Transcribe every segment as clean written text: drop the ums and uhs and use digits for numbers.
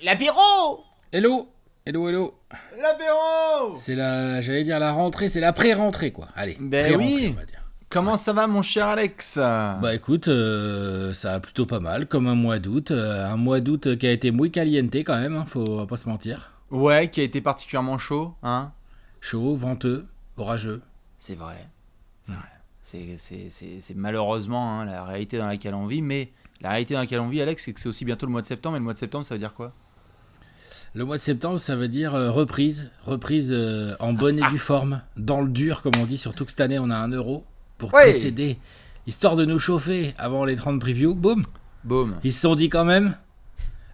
L'apéro. Hello. L'apéro. J'allais dire la rentrée, c'est la pré-rentrée quoi. Allez, Ben pré-rentrée oui. on va dire. Comment ça va mon cher Alex? Bah écoute, ça va plutôt pas mal, comme un mois d'août. Un mois d'août qui a été muy caliente quand même, hein, faut pas se mentir. Ouais, qui a été particulièrement chaud, hein? Chaud, venteux, orageux. C'est vrai. C'est vrai. C'est malheureusement hein, la réalité dans laquelle on vit, mais la réalité dans laquelle on vit, Alex, c'est que c'est aussi bientôt le mois de septembre, et le mois de septembre, ça veut dire quoi? Le mois de septembre, ça veut dire reprise en bonne et due forme, dans le dur comme on dit, surtout que cette année on a 1 euro pour Ouais. précéder, histoire de nous chauffer avant les 30 previews, boum. Boum. Ils se sont dit quand même,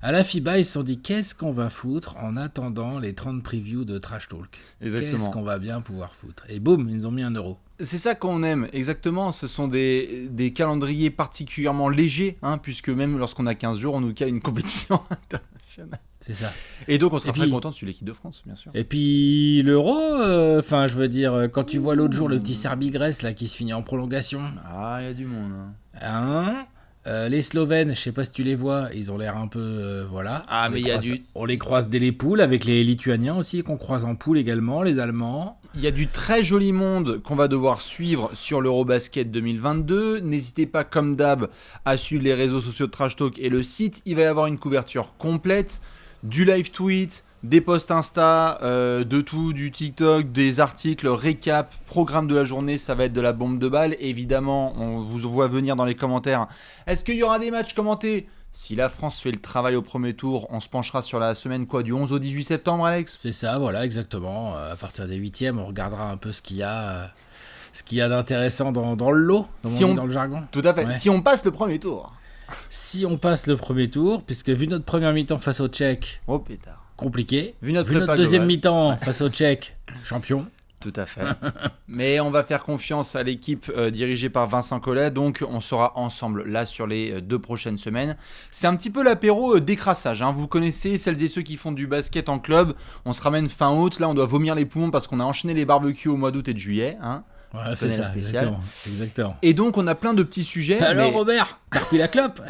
à la FIBA, ils se sont dit qu'est-ce qu'on va foutre en attendant les 30 previews de Trash Talk. Exactement. Qu'est-ce qu'on va bien pouvoir foutre. Et boum, ils nous ont mis 1 euro. C'est ça qu'on aime, exactement. Ce sont des calendriers particulièrement légers, hein, puisque même lorsqu'on a 15 jours, on nous cale une compétition internationale. C'est ça. Et donc, on sera Et très puis- content de suivre l'équipe de France, bien sûr. Et puis l'euro, enfin je veux dire, quand tu vois l'autre jour le petit Serbie-Grèce là qui se finit en prolongation, Ah, il y a du monde. hein, les Slovènes, je sais pas si tu les vois, ils ont l'air un peu, voilà. Ah, On mais les il y a croise- du- On les croise dès les poules, avec les Lituaniens aussi, qu'on croise en poule également, les Allemands. Il y a du très joli monde qu'on va devoir suivre sur l'Eurobasket 2022. N'hésitez pas, comme d'hab, à suivre les réseaux sociaux de Trash Talk et le site. Il va y avoir une couverture complète, du live tweet, des posts Insta, de tout, du TikTok, des articles, récap, programme de la journée. Ça va être de la bombe de balle. Évidemment, on vous voit venir dans les commentaires. Est-ce qu'il y aura des matchs commentés ? Si la France fait le travail au premier tour, on se penchera sur la semaine du 11 au 18 septembre, Alex ? C'est ça, voilà, exactement. À partir des 8e, on regardera un peu ce qu'il y a d'intéressant dans le lot, comme Si on dit on- dans le jargon. Tout à fait. Ouais. Si on passe le premier tour. Si on passe le premier tour, puisque vu notre première mi-temps face au Tchèques, Oh pétard. compliqué. Vu notre prépa deuxième globale. mi-temps face au Tchèques, champion. Tout à fait. Mais on va faire confiance à l'équipe dirigée par Vincent Collet, donc on sera ensemble là sur les 2 prochaines semaines. C'est un petit peu l'apéro décrassage, hein. Vous connaissez celles et ceux qui font du basket en club, on se ramène fin août, là on doit vomir les poumons parce qu'on a enchaîné les barbecues au mois d'août et de juillet. Hein. Ouais, Tu c'est connais la ça, spéciale. exactement. Et donc on a plein de petits sujets. Alors mais Robert, t'as repris la clope.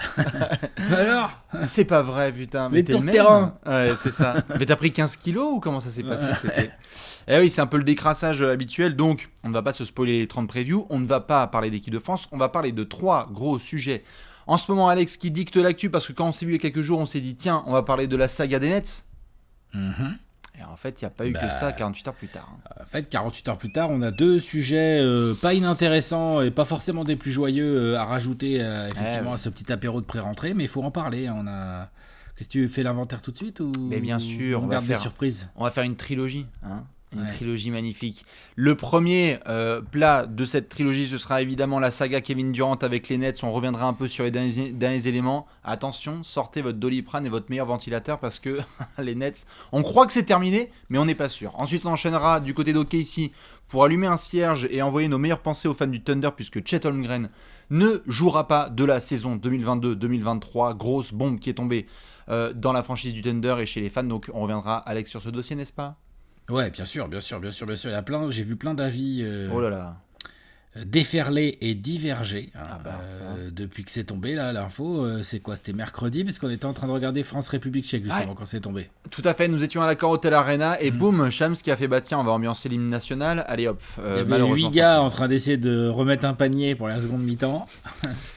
Alors c'est pas vrai putain. Mais Les t'es tours le de même. terrain. Ouais c'est ça. Mais t'as pris 15 kilos ou comment ça s'est passé cet été? Eh oui, c'est un peu le décrassage habituel, donc on ne va pas se spoiler les 30 previews, on ne va pas parler d'équipe de France, on va parler de 3 gros sujets. En ce moment, Alex qui dicte l'actu, parce que quand on s'est vu il y a quelques jours, on s'est dit tiens, on va parler de la saga des Nets. Mhm. Et en fait, il n'y a pas eu que ça 48 heures plus tard. hein. En fait, 48 heures plus tard, on a 2 sujets pas inintéressants et pas forcément des plus joyeux à rajouter effectivement ouais. à ce petit apéro de pré-rentrée, mais il faut en parler. On a... Qu'est-ce que tu fais l'inventaire tout de suite ou Mais bien sûr, on on va garde des faire- surprises. On va faire une trilogie, hein. Une Ouais. trilogie magnifique. Le premier plat de cette trilogie, ce sera évidemment la saga Kevin Durant avec les Nets. On reviendra un peu sur les derniers éléments. Attention, sortez votre Doliprane et votre meilleur ventilateur parce que les Nets, on croit que c'est terminé, mais on n'est pas sûr. Ensuite, on enchaînera du côté d'OKC pour allumer un cierge et envoyer nos meilleures pensées aux fans du Thunder puisque Chet Holmgren ne jouera pas de la saison 2022-2023. Grosse bombe qui est tombée dans la franchise du Thunder et chez les fans. Donc, on reviendra, Alex, sur ce dossier, n'est-ce pas ? Ouais, bien sûr. Il y a j'ai vu plein d'avis Oh là là. déferler et diverger hein, Ah bah, ça. depuis que c'est tombé là l'info. C'est quoi? C'était mercredi parce qu'on était en train de regarder France-République tchèque justement Ouais. quand c'est tombé. Tout à fait, nous étions à l'accord Hotel Arena et boum, Shams qui a fait bah tiens, on va ambiancer l'hymne national. Allez hop, Il y avait malheureusement. 8 gars en Francis. train d'essayer de remettre un panier pour la seconde mi-temps.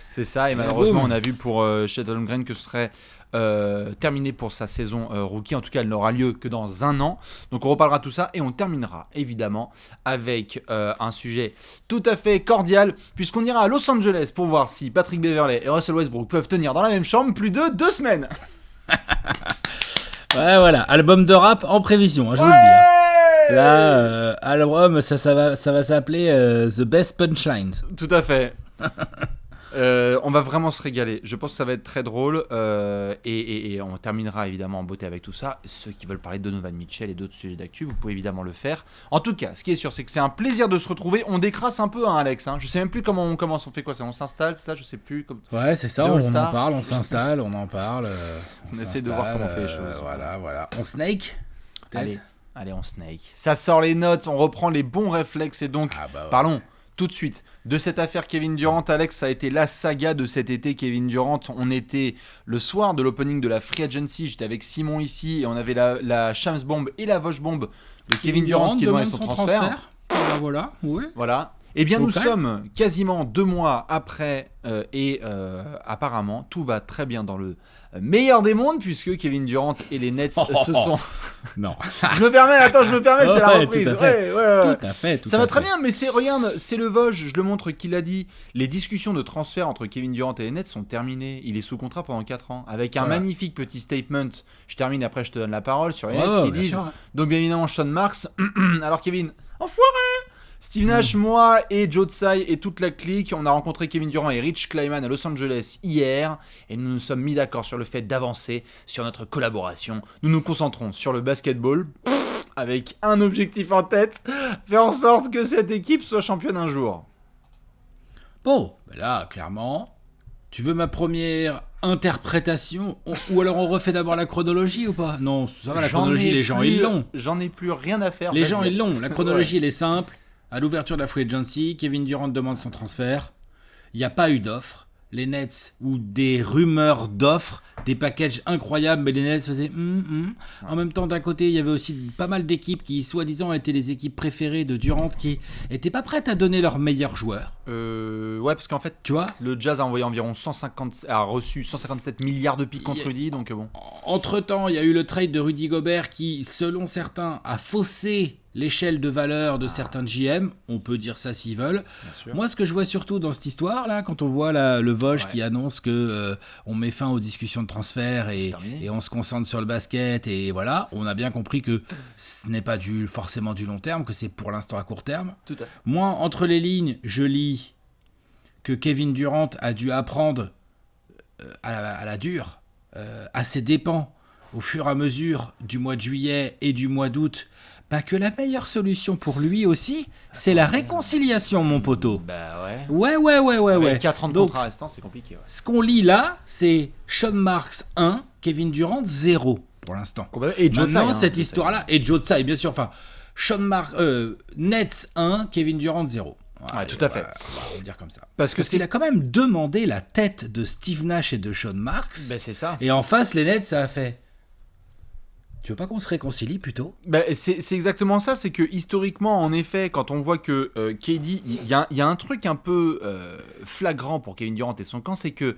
C'est ça, et malheureusement, boum. on a vu pour Chet Holmgren que ce serait terminé pour sa saison rookie. En tout cas, elle n'aura lieu que dans 1 an. Donc on reparlera de tout ça et on terminera évidemment avec un sujet tout à fait cordial puisqu'on ira à Los Angeles pour voir si Patrick Beverley et Russell Westbrook peuvent tenir dans la même chambre plus de 2 semaines. Ouais, voilà, album de rap en prévision, hein, je vous le dis. Hein. Là, album, ça va s'appeler The Best Punchlines. Tout à fait. On va vraiment se régaler. Je pense que ça va être très drôle. Et on terminera évidemment en beauté avec tout ça. Ceux qui veulent parler de Donovan Mitchell et d'autres sujets d'actu, vous pouvez évidemment le faire. En tout cas, ce qui est sûr, c'est que c'est un plaisir de se retrouver. On décrasse un peu, hein, Alex. Hein. Je sais même plus comment on commence. On fait quoi ça? On s'installe, c'est ça? Je sais plus. Ouais, c'est ça, The on All-Star. on en parle, on s'installe, on en parle. On essaie de voir comment on fait les s'installe, choses. Voilà. On snake peut-être. Allez, on snake. Ça sort les notes. On reprend les bons réflexes. Et donc, Ah bah ouais. parlons tout de suite. De cette affaire Kevin Durant, Alex, ça a été la saga de cet été. Kevin Durant, on était le soir de l'opening de la Free Agency. J'étais avec Simon ici et on avait la Shams Bomb et la Vosh Bomb de Kevin Durant qui demandait son transfert. Voilà, oui. Voilà. Eh bien, nous sommes quasiment 2 mois après et apparemment, tout va très bien dans le meilleur des mondes puisque Kevin Durant et les Nets se sont... Non. je me permets, c'est la reprise. Tout à fait. Ça va très bien, mais regarde, c'est le Vosges, je le montre qu'il a dit. Les discussions de transfert entre Kevin Durant et les Nets sont terminées. Il est sous contrat pendant 4 ans. Avec un magnifique petit statement. Je termine, après je te donne la parole sur les Nets qui disent... Donc bien évidemment, Sean Marks. Alors Kevin, enfoiré. Steve Nash, moi et Joe Tsai et toute la clique, on a rencontré Kevin Durant et Rich Kleiman à Los Angeles hier et nous nous sommes mis d'accord sur le fait d'avancer sur notre collaboration. Nous nous concentrons sur le basketball avec un objectif en tête, faire en sorte que cette équipe soit championne un jour. Bon, là, clairement, tu veux ma première interprétation ou alors on refait d'abord la chronologie ou pas? Non, ça va, la chronologie, les gens ils l'ont. J'en ai plus rien à faire. Les gens ils l'ont, la chronologie elle est simple. À l'ouverture de la Free Agency, Kevin Durant demande son transfert. Il n'y a pas eu d'offre. Les Nets, ou des rumeurs d'offres, des packages incroyables, mais les Nets faisaient En même temps, d'un côté, il y avait aussi pas mal d'équipes qui, soi-disant, étaient les équipes préférées de Durant, qui n'étaient pas prêtes à donner leurs meilleurs joueurs. Ouais, parce qu'en fait, tu vois, le Jazz a envoyé a reçu 157 milliards de pics contre Rudy, donc bon. Entre-temps, il y a eu le trade de Rudy Gobert qui, selon certains, a faussé l'échelle de valeur de certains GM, on peut dire ça s'ils veulent. Moi, ce que je vois surtout dans cette histoire là, quand on voit le Vosges qui annonce que on met fin aux discussions de transfert et on se concentre sur le basket et voilà, on a bien compris que ce n'est pas forcément du long terme, que c'est pour l'instant à court terme. Tout à fait. Moi, entre les lignes, je lis que Kevin Durant a dû apprendre à la dure, à ses dépens, au fur et à mesure du mois de juillet et du mois d'août, que la meilleure solution pour lui aussi, c'est la réconciliation, mon poteau. Bah ouais. Ouais. Avec 4 ans de contrat restant, c'est compliqué. Ouais. Ce qu'on lit là, c'est Sean Marks 1, Kevin Durant 0 pour l'instant. Et Joe Tsai, cette histoire-là, et Joe Tsai, bien sûr, enfin, Nets 1, Kevin Durant 0. Ouais, tout à fait. On va dire comme ça. Parce qu'il a quand même demandé la tête de Steve Nash et de Sean Marks. Ben c'est ça. Et en face, les Nets, ça a fait... Tu veux pas qu'on se réconcilie plutôt? C'est exactement ça, c'est que historiquement, en effet, quand on voit que KD, il y a un truc un peu flagrant pour Kevin Durant et son camp, c'est que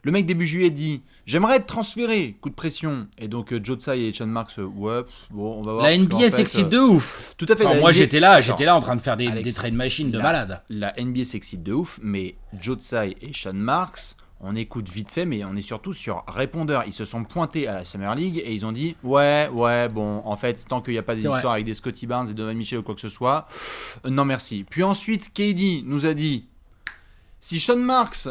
le mec début juillet dit « J'aimerais être transféré, coup de pression ». Et donc Joe Tsai et Sean Marks, on va voir. La NBA s'excite de ouf. Tout à fait. Enfin, moi j'étais là en train de faire des trade machines de malade. La NBA s'excite de ouf, mais Joe Tsai et Sean Marks... On écoute vite fait, mais on est surtout sur répondeur. Ils se sont pointés à la Summer League et ils ont dit ouais, bon, en fait, tant qu'il n'y a pas des histoires avec des Scottie Barnes et Donovan Mitchell ou quoi que ce soit, non merci. Puis ensuite, KD nous a dit si Sean Marks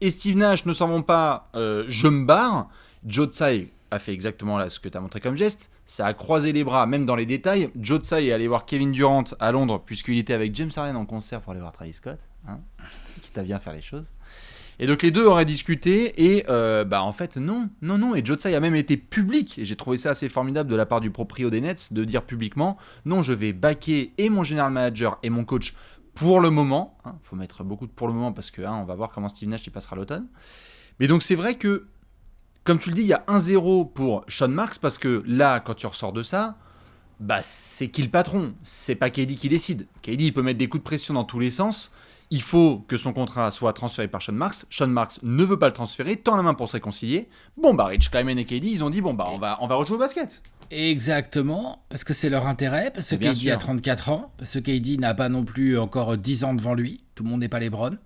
et Steve Nash ne s'en vont pas, je me barre. Joe Tsai a fait exactement là ce que tu as montré comme geste. Ça a croisé les bras, même dans les détails. Joe Tsai est allé voir Kevin Durant à Londres, puisqu'il était avec James Harden en concert pour aller voir Travis Scott, qui t'a bien faire les choses. Et donc les deux auraient discuté et en fait non. Et Joe Tsai a même été public et j'ai trouvé ça assez formidable de la part du proprio des Nets de dire publiquement non, je vais backer et mon general manager et mon coach pour le moment. Faut mettre beaucoup de pour le moment parce que on va voir comment Steve Nash y passera l'automne. Mais donc c'est vrai que comme tu le dis, il y a 1-0 pour Sean Marks parce que là quand tu ressors de ça, c'est qui le patron? C'est pas KD qui décide. KD il peut mettre des coups de pression dans tous les sens. Il faut que son contrat soit transféré par Sean Marks. Sean Marks ne veut pas le transférer, tend la main pour se réconcilier. Rich Kleiman et KD, ils ont dit on va rejouer au basket. Exactement, parce que c'est leur intérêt, parce que KD a 34 ans, parce que KD n'a pas non plus encore 10 ans devant lui. Tout le monde n'est pas LeBron.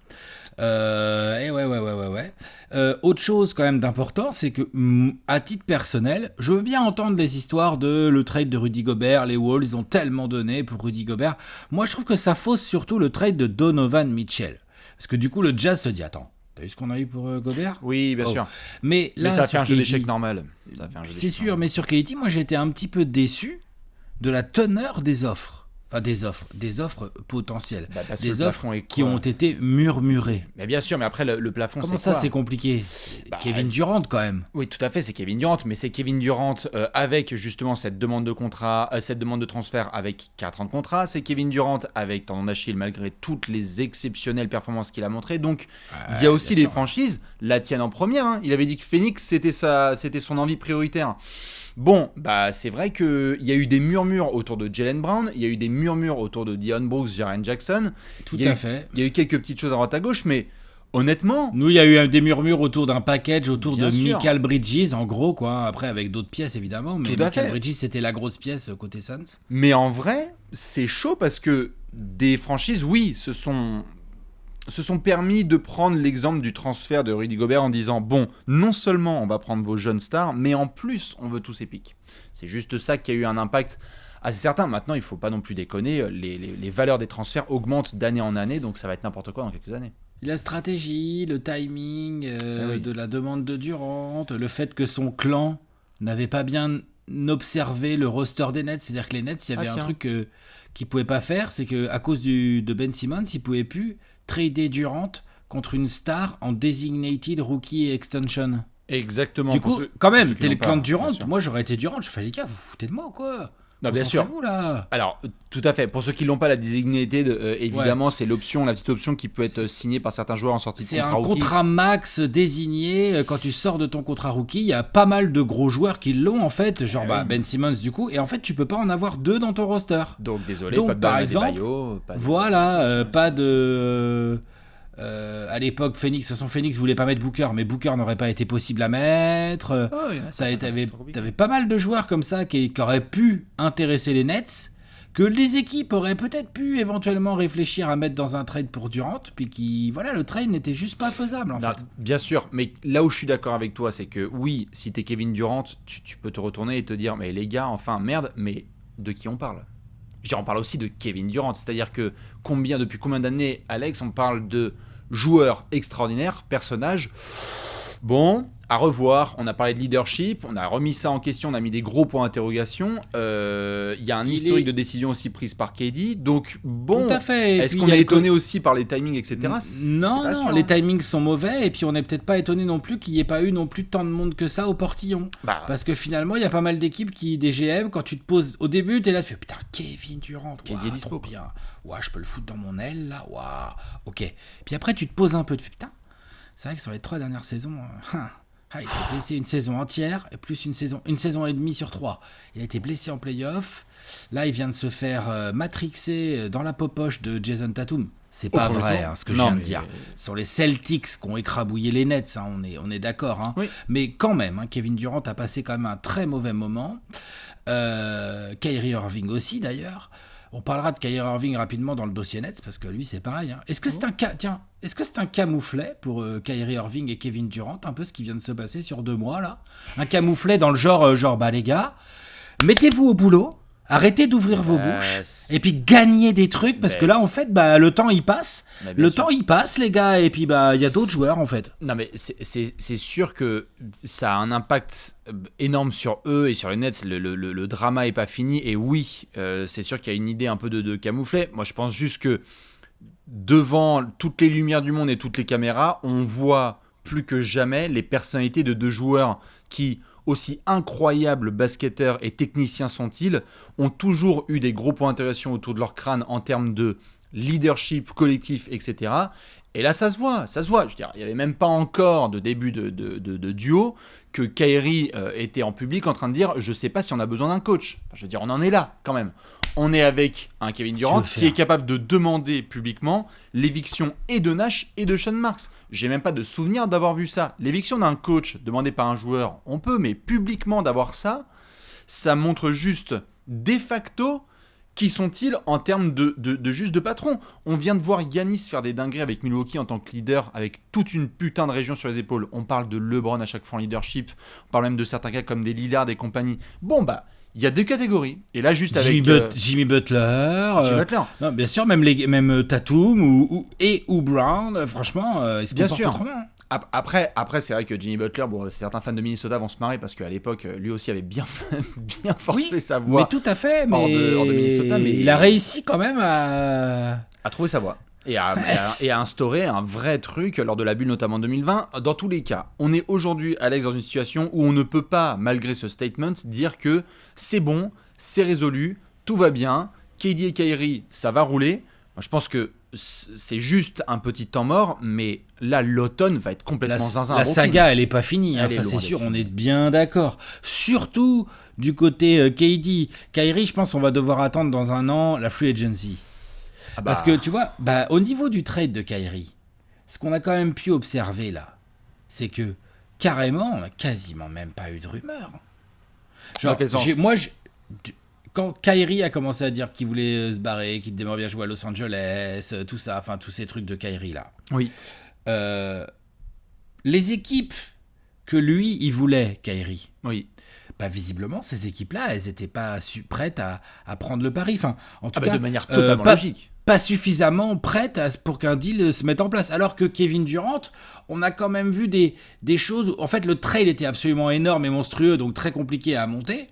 Ouais. Autre chose quand même d'important, c'est que à titre personnel, je veux bien entendre les histoires de le trade de Rudy Gobert, les Wolves ils ont tellement donné pour Rudy Gobert. Moi je trouve que ça fausse surtout le trade de Donovan Mitchell. Parce que du coup le Jazz se dit attends, t'as vu ce qu'on a eu pour Gobert? Oui, bien sûr. Mais là, ça fait un jeu d'échecs normal. C'est sûr, mais sur KD, moi j'ai été un petit peu déçu de la teneur des offres. Enfin, des offres potentielles. Des offres qui ont été murmurées. Mais bien sûr, mais après, le plafond, Comment ça, c'est compliqué? Kevin Durant, quand même. Oui, tout à fait, c'est Kevin Durant. Mais c'est Kevin Durant avec, justement, cette demande de contrat, cette demande de transfert avec 4 ans de contrat. C'est Kevin Durant avec tendon d'Achille, malgré toutes les exceptionnelles performances qu'il a montrées. Donc, il y a aussi des franchises. La tienne en première. Hein. Il avait dit que Phoenix, c'était son envie prioritaire. Bon, c'est vrai qu'il y a eu des murmures autour de Jaylen Brown, il y a eu des murmures autour de De'Aaron Brooks, Jaren Jackson. Tout à fait. Il y a eu quelques petites choses à droite à gauche, mais honnêtement... Nous, il y a eu des murmures autour d'un package, autour de Mikal Bridges, en gros, quoi. Après, avec d'autres pièces, évidemment. Mais Mikal Bridges, c'était la grosse pièce côté Suns. Mais en vrai, c'est chaud parce que des franchises, oui, se sont permis de prendre l'exemple du transfert de Rudy Gobert en disant bon, non seulement on va prendre vos jeunes stars, mais en plus on veut tous ces pics. C'est juste ça qui a eu un impact assez certain. Maintenant, il ne faut pas non plus déconner, les valeurs des transferts augmentent d'année en année, donc ça va être n'importe quoi dans quelques années. La stratégie, le timing de la demande de Durant, le fait que son clan n'avait pas bien observé le roster des Nets, c'est-à-dire que les Nets, il y avait un truc qu'ils ne pouvaient pas faire, c'est qu'à cause de Ben Simmons, ils ne pouvaient plus trader Durant contre une star en designated rookie extension. Exactement. Du coup, quand même, t'es le clan de Durant. Moi, j'aurais été Durant. Je fais les gars, vous foutez de moi ou quoi? Non, bien sûr. Vous, là. Alors, tout à fait. Pour ceux qui l'ont pas, la designated, évidemment, c'est l'option, la petite option qui peut être signée par certains joueurs en sortie de contrat rookie. C'est un contrat max désigné. Quand tu sors de ton contrat rookie, il y a pas mal de gros joueurs qui l'ont en fait, genre Ben Simmons du coup. Et en fait, tu peux pas en avoir 2 dans ton roster. Donc désolé, pas de par exemple, Adebayo, pas de. À l'époque, Phoenix, de toute façon, Phoenix voulait pas mettre Booker, mais Booker n'aurait pas été possible à mettre. T'avais pas mal de joueurs comme ça qui auraient pu intéresser les Nets, que les équipes auraient peut-être pu éventuellement réfléchir à mettre dans un trade pour Durant, puis le trade n'était juste pas faisable en fait. Bien sûr, mais là où je suis d'accord avec toi, c'est que oui, si t'es Kevin Durant, tu peux te retourner et te dire, mais les gars, enfin merde, mais de qui on parle ? On parle aussi de Kevin Durant, c'est-à-dire que depuis combien d'années, Alex, on parle de joueurs extraordinaires, personnages. Bon, à revoir. On a parlé de leadership, on a remis ça en question, on a mis des gros points d'interrogation. Il y a un historique de décision aussi prise par KD. Donc bon, tout à fait. Est-ce qu'on est étonné aussi par les timings, etc. Non, les timings sont mauvais. Et puis on n'est peut-être pas étonné non plus qu'il n'y ait pas eu non plus tant de monde que ça au portillon. Parce que finalement, il y a pas mal d'équipes des GM, quand tu te poses au début, tu es là, tu fais putain, Kevin Durant, KD est dispo. Bien. Je peux le foutre dans mon aile là. Ok. Puis après, tu te poses un peu, tu fais putain, c'est vrai que sur les 3 dernières saisons. Il a blessé une saison entière, et plus une saison et demie sur 3. Il a été blessé en play-off. Là, il vient de se faire matrixer dans la popoche de Jason Tatum. C'est pas vrai, ce que je viens de dire. Ce sont les Celtics qui ont écrabouillé les Nets, on est d'accord. Oui. Mais quand même, Kevin Durant a passé quand même un très mauvais moment. Kyrie Irving aussi, d'ailleurs. On parlera de Kyrie Irving rapidement dans le dossier Nets, parce que lui, c'est pareil. Est-ce que c'est un camouflet pour Kyrie Irving et Kevin Durant, un peu ce qui vient de se passer sur 2 mois, là? Un camouflet dans le genre, les gars, mettez-vous au boulot, arrêtez d'ouvrir vos bouches, et puis gagnez des trucs, parce que là, en fait, le temps, il passe. Temps, il passe, les gars, et puis, il y a d'autres joueurs, en fait. Non, mais c'est sûr que ça a un impact énorme sur eux et sur les Nets. Le drama est pas fini, et oui, c'est sûr qu'il y a une idée un peu de camouflet. Moi, je pense juste que devant toutes les lumières du monde et toutes les caméras, on voit plus que jamais les personnalités de 2 joueurs qui, aussi incroyables basketteurs et techniciens sont-ils, ont toujours eu des gros points d'interrogation autour de leur crâne en termes de leadership collectif, etc. Et là, ça se voit. Je veux dire, il n'y avait même pas encore de début de duo que Kyrie était en public en train de dire « Je ne sais pas si on a besoin d'un coach ». Je veux dire, on en est là quand même. On est avec un Kevin Durant qui est capable de demander publiquement l'éviction et de Nash et de Sean Marks. J'ai même pas de souvenir d'avoir vu ça. L'éviction d'un coach demandé par un joueur, on peut, mais publiquement d'avoir ça, ça montre juste de facto qui sont-ils en termes de juste de patron. On vient de voir Giannis faire des dingueries avec Milwaukee en tant que leader, avec toute une putain de région sur les épaules. On parle de LeBron à chaque fois en leadership, on parle même de certains cas comme des Lillard et compagnie. Bon, il y a 2 catégories. Et là, juste avec Jimmy Butler. Bien sûr, même Tatum ou Brown, franchement, ils se comportent autrement. Après, c'est vrai que Jimmy Butler, bon, certains fans de Minnesota vont se marrer parce qu'à l'époque, lui aussi avait bien forcé sa voix. Mais tout à fait, mais hors de Minnesota, mais il a réussi quand même à trouver sa voie. Et à instaurer un vrai truc lors de la bulle, notamment en 2020. Dans tous les cas, on est aujourd'hui, Alex, dans une situation où on ne peut pas, malgré ce statement, dire que c'est bon, c'est résolu, tout va bien, KD et Kyrie, ça va rouler. Moi, je pense que c'est juste un petit temps mort, mais là, l'automne va être complètement zinzin. La saga, elle n'est pas finie, ça c'est sûr, on est bien d'accord. Surtout du côté KD. Kyrie, je pense qu'on va devoir attendre dans un an la free agency. Parce que tu vois, au niveau du trade de Kyrie, ce qu'on a quand même pu observer là, c'est que carrément, on n'a quasiment même pas eu de rumeurs. Genre, quand Kyrie a commencé à dire qu'il voulait se barrer, qu'il aimerait bien jouer à Los Angeles, tout ça, enfin tous ces trucs de Kyrie là. Oui. Les équipes que lui, il voulait, Kyrie. Oui. Visiblement, ces équipes-là, elles n'étaient pas prêtes à prendre le pari. Enfin, en tout cas, de manière totalement logique. Pas suffisamment prêtes pour qu'un deal se mette en place. Alors que Kevin Durant, on a quand même vu des choses où, en fait, le trade était absolument énorme et monstrueux, donc très compliqué à monter.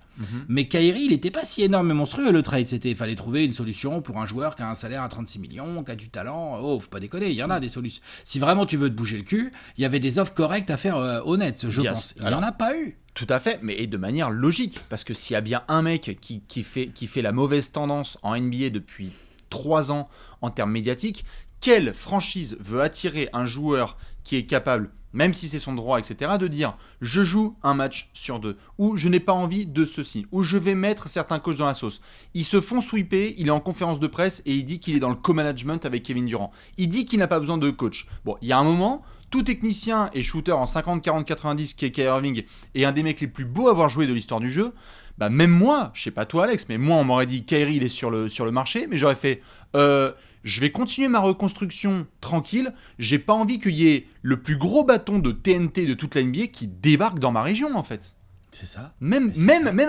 Mais Kyrie, il n'était pas si énorme et monstrueux, le trade. Il fallait trouver une solution pour un joueur qui a un salaire à 36 millions, qui a du talent. Oh, faut pas déconner, il y en a des solutions. Si vraiment tu veux te bouger le cul, il y avait des offres correctes à faire honnêtes, je pense. Il n'y en a pas eu. Tout à fait, mais de manière logique. Parce que s'il y a bien un mec qui fait la mauvaise tendance en NBA depuis 3 ans en termes médiatiques, quelle franchise veut attirer un joueur qui est capable, même si c'est son droit, etc., de dire « je joue un match sur 2 » ou « je n'ai pas envie de ceci » ou « je vais mettre certains coachs dans la sauce ». Ils se font sweeper, il est en conférence de presse et il dit qu'il est dans le co-management avec Kevin Durant. Il dit qu'il n'a pas besoin de coach. Bon, il y a un moment, tout technicien et shooter en 50, 40, 90 qui est Kyrie Irving est un des mecs les plus beaux à avoir joué de l'histoire du jeu. Même moi, je sais pas toi Alex, mais moi on m'aurait dit Kyrie il est sur le marché, mais j'aurais fait je vais continuer ma reconstruction tranquille, j'ai pas envie qu'il y ait le plus gros bâton de TNT de toute la NBA qui débarque dans ma région en fait. C'est ça. Même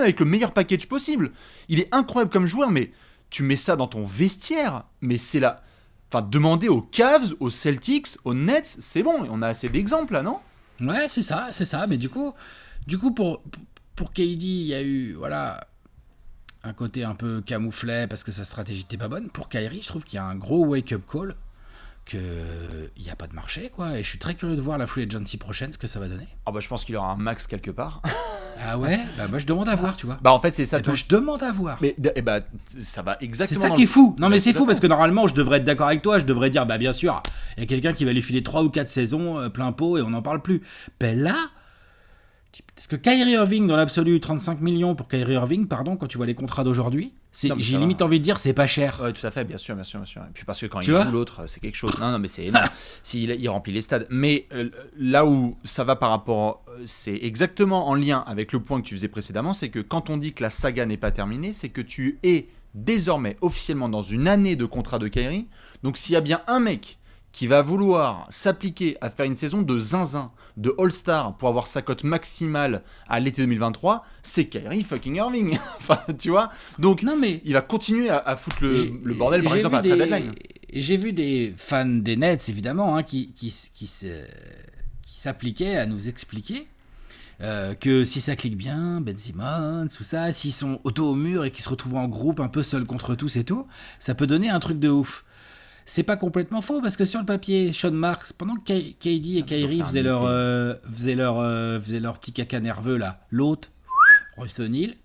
avec le meilleur package possible. Il est incroyable comme joueur, mais tu mets ça dans ton vestiaire, mais c'est là. Enfin, demander aux Cavs, aux Celtics, aux Nets, c'est bon, on a assez d'exemples là, non ? Ouais, c'est ça, mais du coup pour KD, il y a eu un côté un peu camouflet parce que sa stratégie n'était pas bonne. Pour Kyrie, je trouve qu'il y a un gros wake-up call, qu'il n'y a pas de marché, quoi. Et je suis très curieux de voir la free agency prochaine, ce que ça va donner. Je pense qu'il y aura un max quelque part. Ah ouais ? Moi, je demande à voir, tu vois. En fait, c'est ça. Je demande à voir. Mais ça va exactement. C'est ça qui est fou. Non, mais c'est fou parce que normalement, je devrais être d'accord avec toi. Je devrais dire, bien sûr, il y a quelqu'un qui va lui filer 3 ou 4 saisons plein pot et on n'en parle plus. Là. Parce que Kyrie Irving, dans l'absolu, 35 millions pour Kyrie Irving, quand tu vois les contrats d'aujourd'hui, j'ai limite envie de dire c'est pas cher. Ouais, tout à fait, bien sûr. Et puis parce que quand il joue l'autre, c'est quelque chose. Non, mais c'est énorme. Il remplit les stades. Mais là où ça va par rapport, c'est exactement en lien avec le point que tu faisais précédemment, c'est que quand on dit que la saga n'est pas terminée, c'est que tu es désormais officiellement dans une année de contrat de Kyrie. Donc s'il y a bien un mec qui va vouloir s'appliquer à faire une saison de zinzin, de All-Star pour avoir sa cote maximale à l'été 2023, c'est Kyrie fucking Irving. Enfin, tu vois. Donc, il va continuer à foutre le bordel, par exemple, à la trade deadline. J'ai vu des fans des Nets, évidemment, qui s'appliquaient à nous expliquer que si ça clique bien, Ben Simmons, tout ça, s'ils sont dos au mur et qu'ils se retrouvent en groupe un peu seuls contre tous et tout, ça peut donner un truc de ouf. C'est pas complètement faux parce que sur le papier, Sean Marks, pendant que KD et Kyrie faisaient leur petit caca nerveux là, l'autre, Royce O'Neal,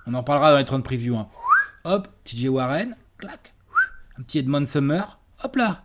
on en parlera dans les 30 previews. Hop, TJ Warren, clac, un petit Edmond Summer, hop là.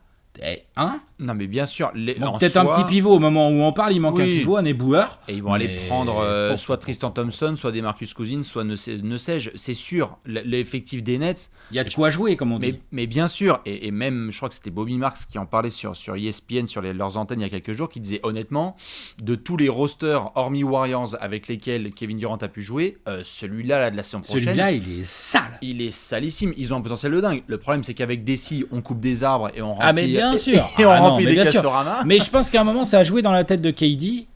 Non mais bien sûr, peut-être un petit pivot au moment où on parle, il manque un pivot, un éboueur. Et ils vont aller prendre soit Tristan Thompson, soit DeMarcus Cousins, soit ne sais-je. C'est sûr, l'effectif des Nets. Il y a de quoi jouer, comme on dit. Mais bien sûr, et même, je crois que c'était Bobby Marks qui en parlait sur ESPN, sur leurs antennes il y a quelques jours, qui disait honnêtement, de tous les rosters, hormis Warriors, avec lesquels Kevin Durant a pu jouer, celui-là de la saison prochaine. Celui-là, il est sale. Il est salissime. Ils ont un potentiel de dingue. Le problème, c'est qu'avec Desi, on coupe des arbres et on remplit. Mais bien sûr. Et on remplit des Castorama. Mais je pense qu'à un moment, ça a joué dans la tête de KD.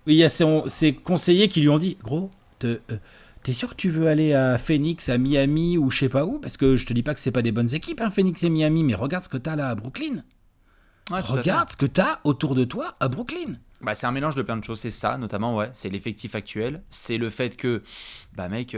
Il y a ses conseillers qui lui ont dit, gros, t'es sûr que tu veux aller à Phoenix, à Miami ou je sais pas où ? Parce que je te dis pas que c'est pas des bonnes équipes, Phoenix et Miami, mais regarde ce que t'as là à Brooklyn. Ouais, regarde ce que t'as autour de toi à Brooklyn. Bah, c'est un mélange de plein de choses, c'est ça notamment, ouais, c'est l'effectif actuel, c'est le fait que, bah mec,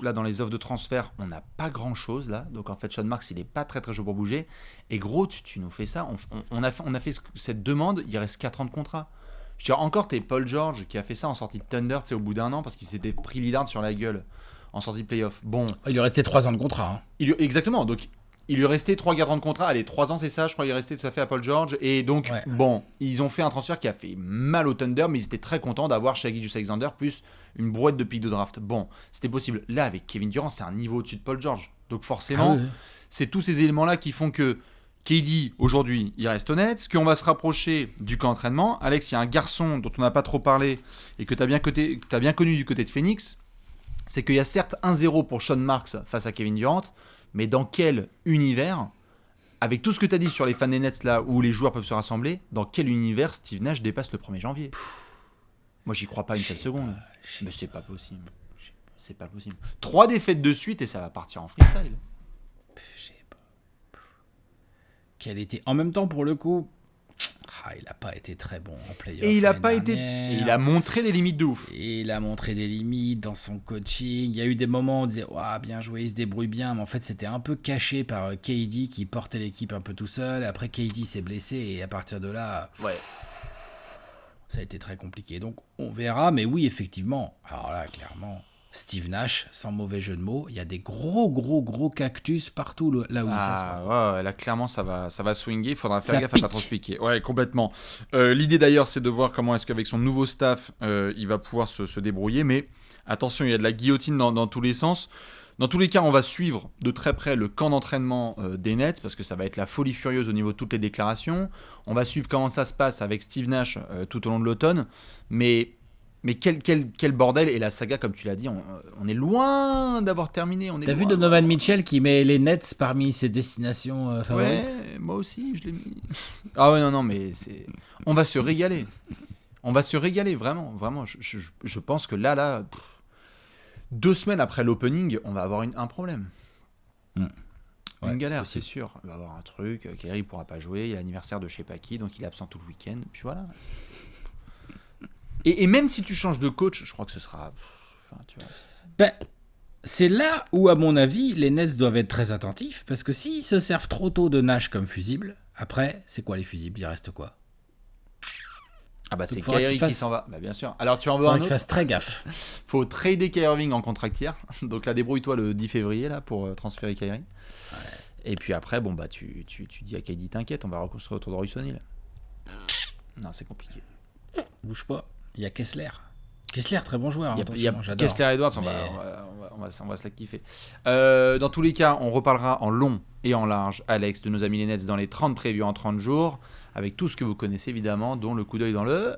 là dans les offres de transfert, on n'a pas grand chose là, donc en fait Sean Marks il est pas très très chaud pour bouger, et gros, tu nous fais ça, on a fait cette demande, il reste 4 ans de contrat. Je dirais encore, t'es Paul George qui a fait ça en sortie de Thunder, c'est au bout d'1 an, parce qu'il s'était pris Lillard sur la gueule en sortie de playoff. Bon. Il lui restait 3 ans de contrat. Hein. Exactement, donc il lui restait 3 garants de contrat. Allez, 3 ans, c'est ça, je crois qu'il restait tout à fait à Paul George. Et donc, bon, ils ont fait un transfert qui a fait mal au Thunder, mais ils étaient très contents d'avoir Shai Gilgeous-Alexander plus une brouette de pick de draft. Bon, c'était possible. Là, avec Kevin Durant, c'est un niveau au-dessus de Paul George. Donc forcément, c'est tous ces éléments-là qui font que KD, aujourd'hui, il reste honnête. Qu'on va se rapprocher du camp d'entraînement. Alex, il y a un garçon dont on n'a pas trop parlé et que tu as bien connu du côté de Phoenix. C'est qu'il y a certes 1-0 pour Sean Marks face à Kevin Durant, mais dans quel univers, avec tout ce que tu as dit sur les fans des Nets là où les joueurs peuvent se rassembler, dans quel univers Steve Nash dépasse le 1er janvier? Moi, j'y crois pas une seule seconde. Mais c'est pas possible. C'est pas possible. 3 défaites de suite et ça va partir en freestyle. Je sais pas. Quel était... En même temps, pour le coup, il n'a pas été très bon en playoff. Et il a pas été. Et il a montré des limites de ouf. Et il a montré des limites dans son coaching. Il y a eu des moments où on disait bien joué, il se débrouille bien. Mais en fait, c'était un peu caché par KD qui portait l'équipe un peu tout seul. Après, KD s'est blessé et à partir de là, ça a été très compliqué. Donc, on verra. Mais oui, effectivement. Alors là, clairement, Steve Nash, sans mauvais jeu de mots, il y a des gros cactus partout là où il s'assoit. Ouais, là clairement ça va swinguer, il faudra faire gaffe à pas trop se piquer. Ouais, complètement. L'idée d'ailleurs c'est de voir comment est-ce qu'avec son nouveau staff il va pouvoir se débrouiller, mais attention, il y a de la guillotine dans tous les sens. Dans tous les cas, on va suivre de très près le camp d'entraînement des Nets parce que ça va être la folie furieuse au niveau de toutes les déclarations. On va suivre comment ça se passe avec Steve Nash tout au long de l'automne, mais quel bordel. Et la saga, comme tu l'as dit, on est loin d'avoir terminé. T'as vu Donovan Mitchell qui met les Nets parmi ses destinations favorites? Ouais, moi aussi, je l'ai mis. Ah ouais, non, mais on va se régaler. On va se régaler, vraiment. Je pense que là, 2 semaines après l'opening, on va avoir un problème. Une galère, c'est sûr. Il va y avoir un truc. Kyrie ne pourra pas jouer. Il y a l'anniversaire de je sais pas qui, donc il est absent tout le week-end. Puis voilà. Et même si tu changes de coach, je crois que ce sera... tu vois, c'est là où, à mon avis, les Nets doivent être très attentifs, parce que s'ils se servent trop tôt de Nash comme fusible, après, c'est quoi les fusibles? Il reste quoi? Ah bah c'est Kyrie qui s'en va. Bah bien sûr. Alors tu en veux un autre? Fasse très gaffe. Faut trader Kyrie Irving en contractière. Donc là, débrouille-toi le 10 février là, pour transférer Kyrie. Ouais. Et puis après, bon bah tu dis à KD, t'inquiète, on va reconstruire autour de Royce O'Neal. Non, c'est compliqué. Bouge pas. Il y a Kessler. Kessler, très bon joueur. Il y a Kessler Edwards, on va se la kiffer. Dans tous les cas, on reparlera en long et en large, Alex, de nos amis les Nets dans les 30 prévus en 30 jours, avec tout ce que vous connaissez évidemment, dont le coup d'œil dans le...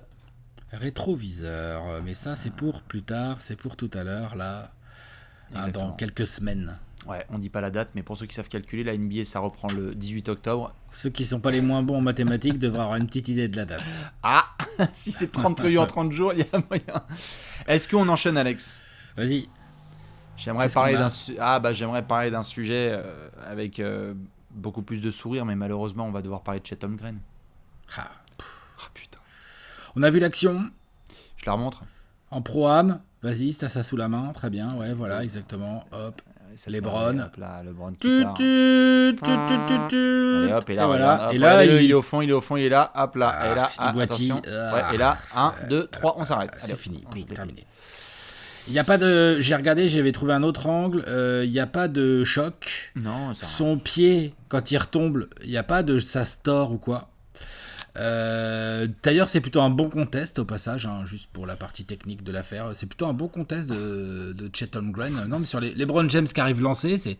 rétroviseur. Mais ça, c'est pour plus tard, c'est pour tout à l'heure, là, dans quelques semaines. Ouais, on dit pas la date, mais pour ceux qui savent calculer, la NBA, ça reprend le 18 octobre. Ceux qui sont pas les moins bons en mathématiques devraient avoir une petite idée de la date. Ah, si c'est 30 prévus en 30 jours, il y a moyen. Est-ce qu'on enchaîne, Alex? Vas-y. J'aimerais parler d'un sujet avec beaucoup plus de sourire, mais malheureusement, on va devoir parler de Chet Holmgren. Putain. On a vu l'action. Je la remontre. En pro-am. Vas-y, t'as ça sous la main. Très bien, ouais, voilà, exactement. Hop. LeBron. Hop là, LeBron qui part. Allez, hop, et là, voilà. Hop, et là il est au fond, il est là. Hop là, et là, attention. Ouais, et là, 1, 2, 3, on s'arrête. C'est fini, terminé. Il n'y a pas de... J'ai regardé, j'avais trouvé un autre angle. Il n'y a pas de choc. Non, ça... Son pied, quand il retombe, il n'y a pas de... Ça se tord ou quoi. D'ailleurs, c'est plutôt un bon contest au passage, juste pour la partie technique de l'affaire. C'est plutôt un bon contest de Chet Holmgren. Non, mais sur les LeBron James qui arrivent lancés, c'est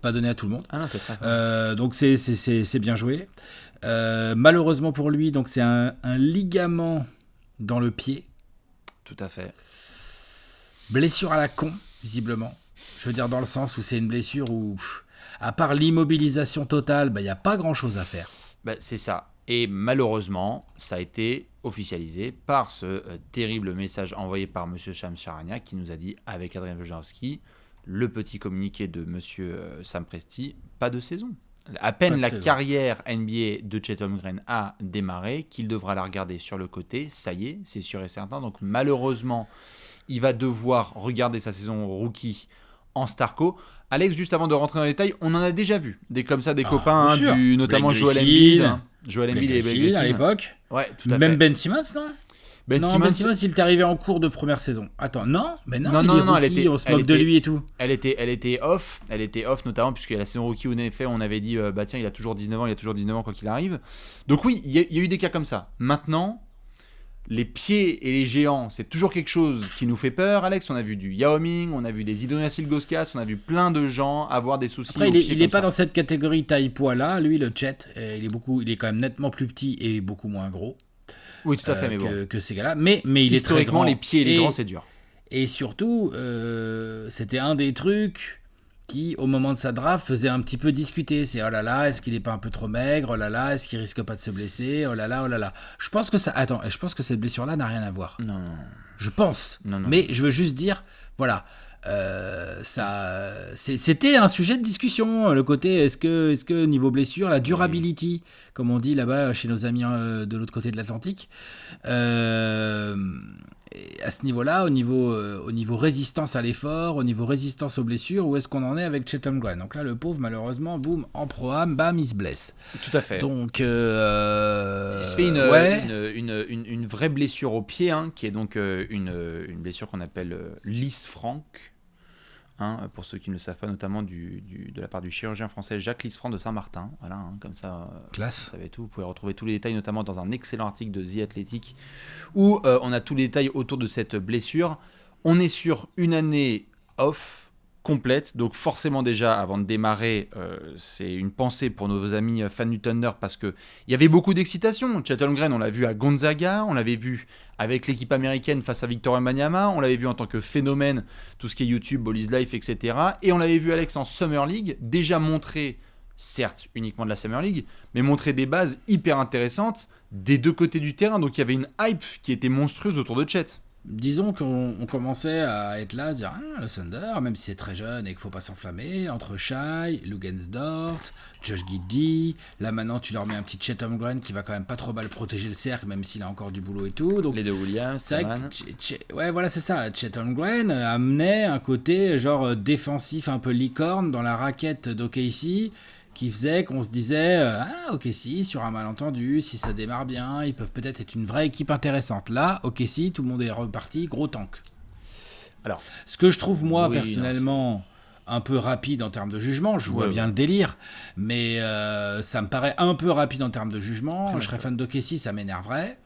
pas donné à tout le monde. Ah non, c'est très fort. Donc c'est bien joué. Malheureusement pour lui, donc c'est un ligament dans le pied. Tout à fait. Blessure à la con, visiblement. Je veux dire dans le sens où c'est une blessure où, à part l'immobilisation totale, il n'y a pas grand-chose à faire. C'est ça. Et malheureusement, ça a été officialisé par ce terrible message envoyé par M. Shams Charania qui nous a dit, avec Adrien Wojnarowski, le petit communiqué de M. Sam Presti, pas de saison. À peine Pas de la saison. carrière NBA de Chet Holmgren a démarré qu'il devra la regarder sur le côté. Ça y est, c'est sûr et certain. Donc malheureusement, il va devoir regarder sa saison rookie en Starco. Alex, juste avant de rentrer dans les détails, on en a déjà vu des comme ça, des copains, bien sûr. notamment Blake Joel Griffin. Embiid. Joel Embiid et Blake à Griffin. l'époque. Ouais, tout à Même fait. Ben Simmons, non Ben non, Simmons, Ben Simmons, il est arrivé en cours de première saison. Attends, non, mais non, Non, il non, est non, rookie, on se moque de lui et tout. elle était off notamment puisque la saison rookie où en effet on avait dit bah tiens il a toujours 19 ans quoi qu'il arrive. Donc oui, il y a eu des cas comme ça. Maintenant, les pieds et les géants, c'est toujours quelque chose qui nous fait peur, Alex. On a vu du Yao Ming, on a vu des Idonas Ilgauskas, on a vu plein de gens avoir des soucis Après, aux pieds il est comme pas ça. dans cette catégorie taille-poids là, lui, le Chet. Il est quand même nettement plus petit et beaucoup moins gros Oui, tout à fait, mais bon. que ces gars-là. Mais il est très Historiquement, grand. les pieds et les grands, c'est dur. Et surtout, c'était un des trucs qui, au moment de sa draft, faisait un petit peu discuter. C'est oh là là, est-ce qu'il est pas un peu trop maigre? Oh là là, est-ce qu'il risque pas de se blesser? Oh là là, oh là là. Je pense que cette blessure-là n'a rien à voir. Non. Je pense. Non. Mais je veux juste dire, voilà. C'était un sujet de discussion, le côté est-ce que niveau blessure, la durability, comme on dit là-bas chez nos amis de l'autre côté de l'Atlantique, à ce niveau-là, au niveau résistance à l'effort, au niveau résistance aux blessures, où est-ce qu'on en est avec Chet Holmgren? Donc là, le pauvre, malheureusement, boum, en pro-am, bam, il se blesse. Tout à fait. Donc, il se fait une vraie blessure au pied, hein, qui est donc une blessure qu'on appelle Lisfranc. Hein, pour ceux qui ne le savent pas, notamment de la part du chirurgien français Jacques Lisfranc de Saint-Martin. Voilà, hein, comme ça, classe. Vous savez tout. Vous pouvez retrouver tous les détails, notamment dans un excellent article de The Athletic, où on a tous les détails autour de cette blessure. On est sur une année off complète, donc forcément déjà, avant de démarrer, c'est une pensée pour nos amis fans du Thunder, parce qu'il y avait beaucoup d'excitation. Chet Holmgren, on l'a vu à Gonzaga, on l'avait vu avec l'équipe américaine face à Victor Wembanyama, on l'avait vu en tant que phénomène, tout ce qui est YouTube, Bally's Life, etc. Et on l'avait vu, Alex, en Summer League, déjà montrer, certes uniquement de la Summer League, mais montrer des bases hyper intéressantes des deux côtés du terrain. Donc il y avait une hype qui était monstrueuse autour de Chet. Disons qu'on commençait à être là, à se dire le Thunder, même si c'est très jeune et qu'il faut pas s'enflammer, entre Shai, Lugensdort, Josh Giddey, là maintenant tu leur mets un petit Chet Holmgren qui va quand même pas trop mal protéger le cercle, même s'il a encore du boulot et tout. Donc, les deux Williams, c'est vrai que ouais, voilà, c'est ça. Chet Holmgren amenait un côté genre défensif un peu licorne dans la raquette d'OKC, qui faisait qu'on se disait OKC, sur un malentendu, si ça démarre bien, ils peuvent peut-être être une vraie équipe intéressante. Là, OKC, tout le monde est reparti, gros tank. Alors, ce que je trouve, moi, personnellement, un peu rapide en termes de jugement, je vois bien le délire, mais ça me paraît un peu rapide en termes de jugement. Je serais fan d'OKC, ça m'énerverait.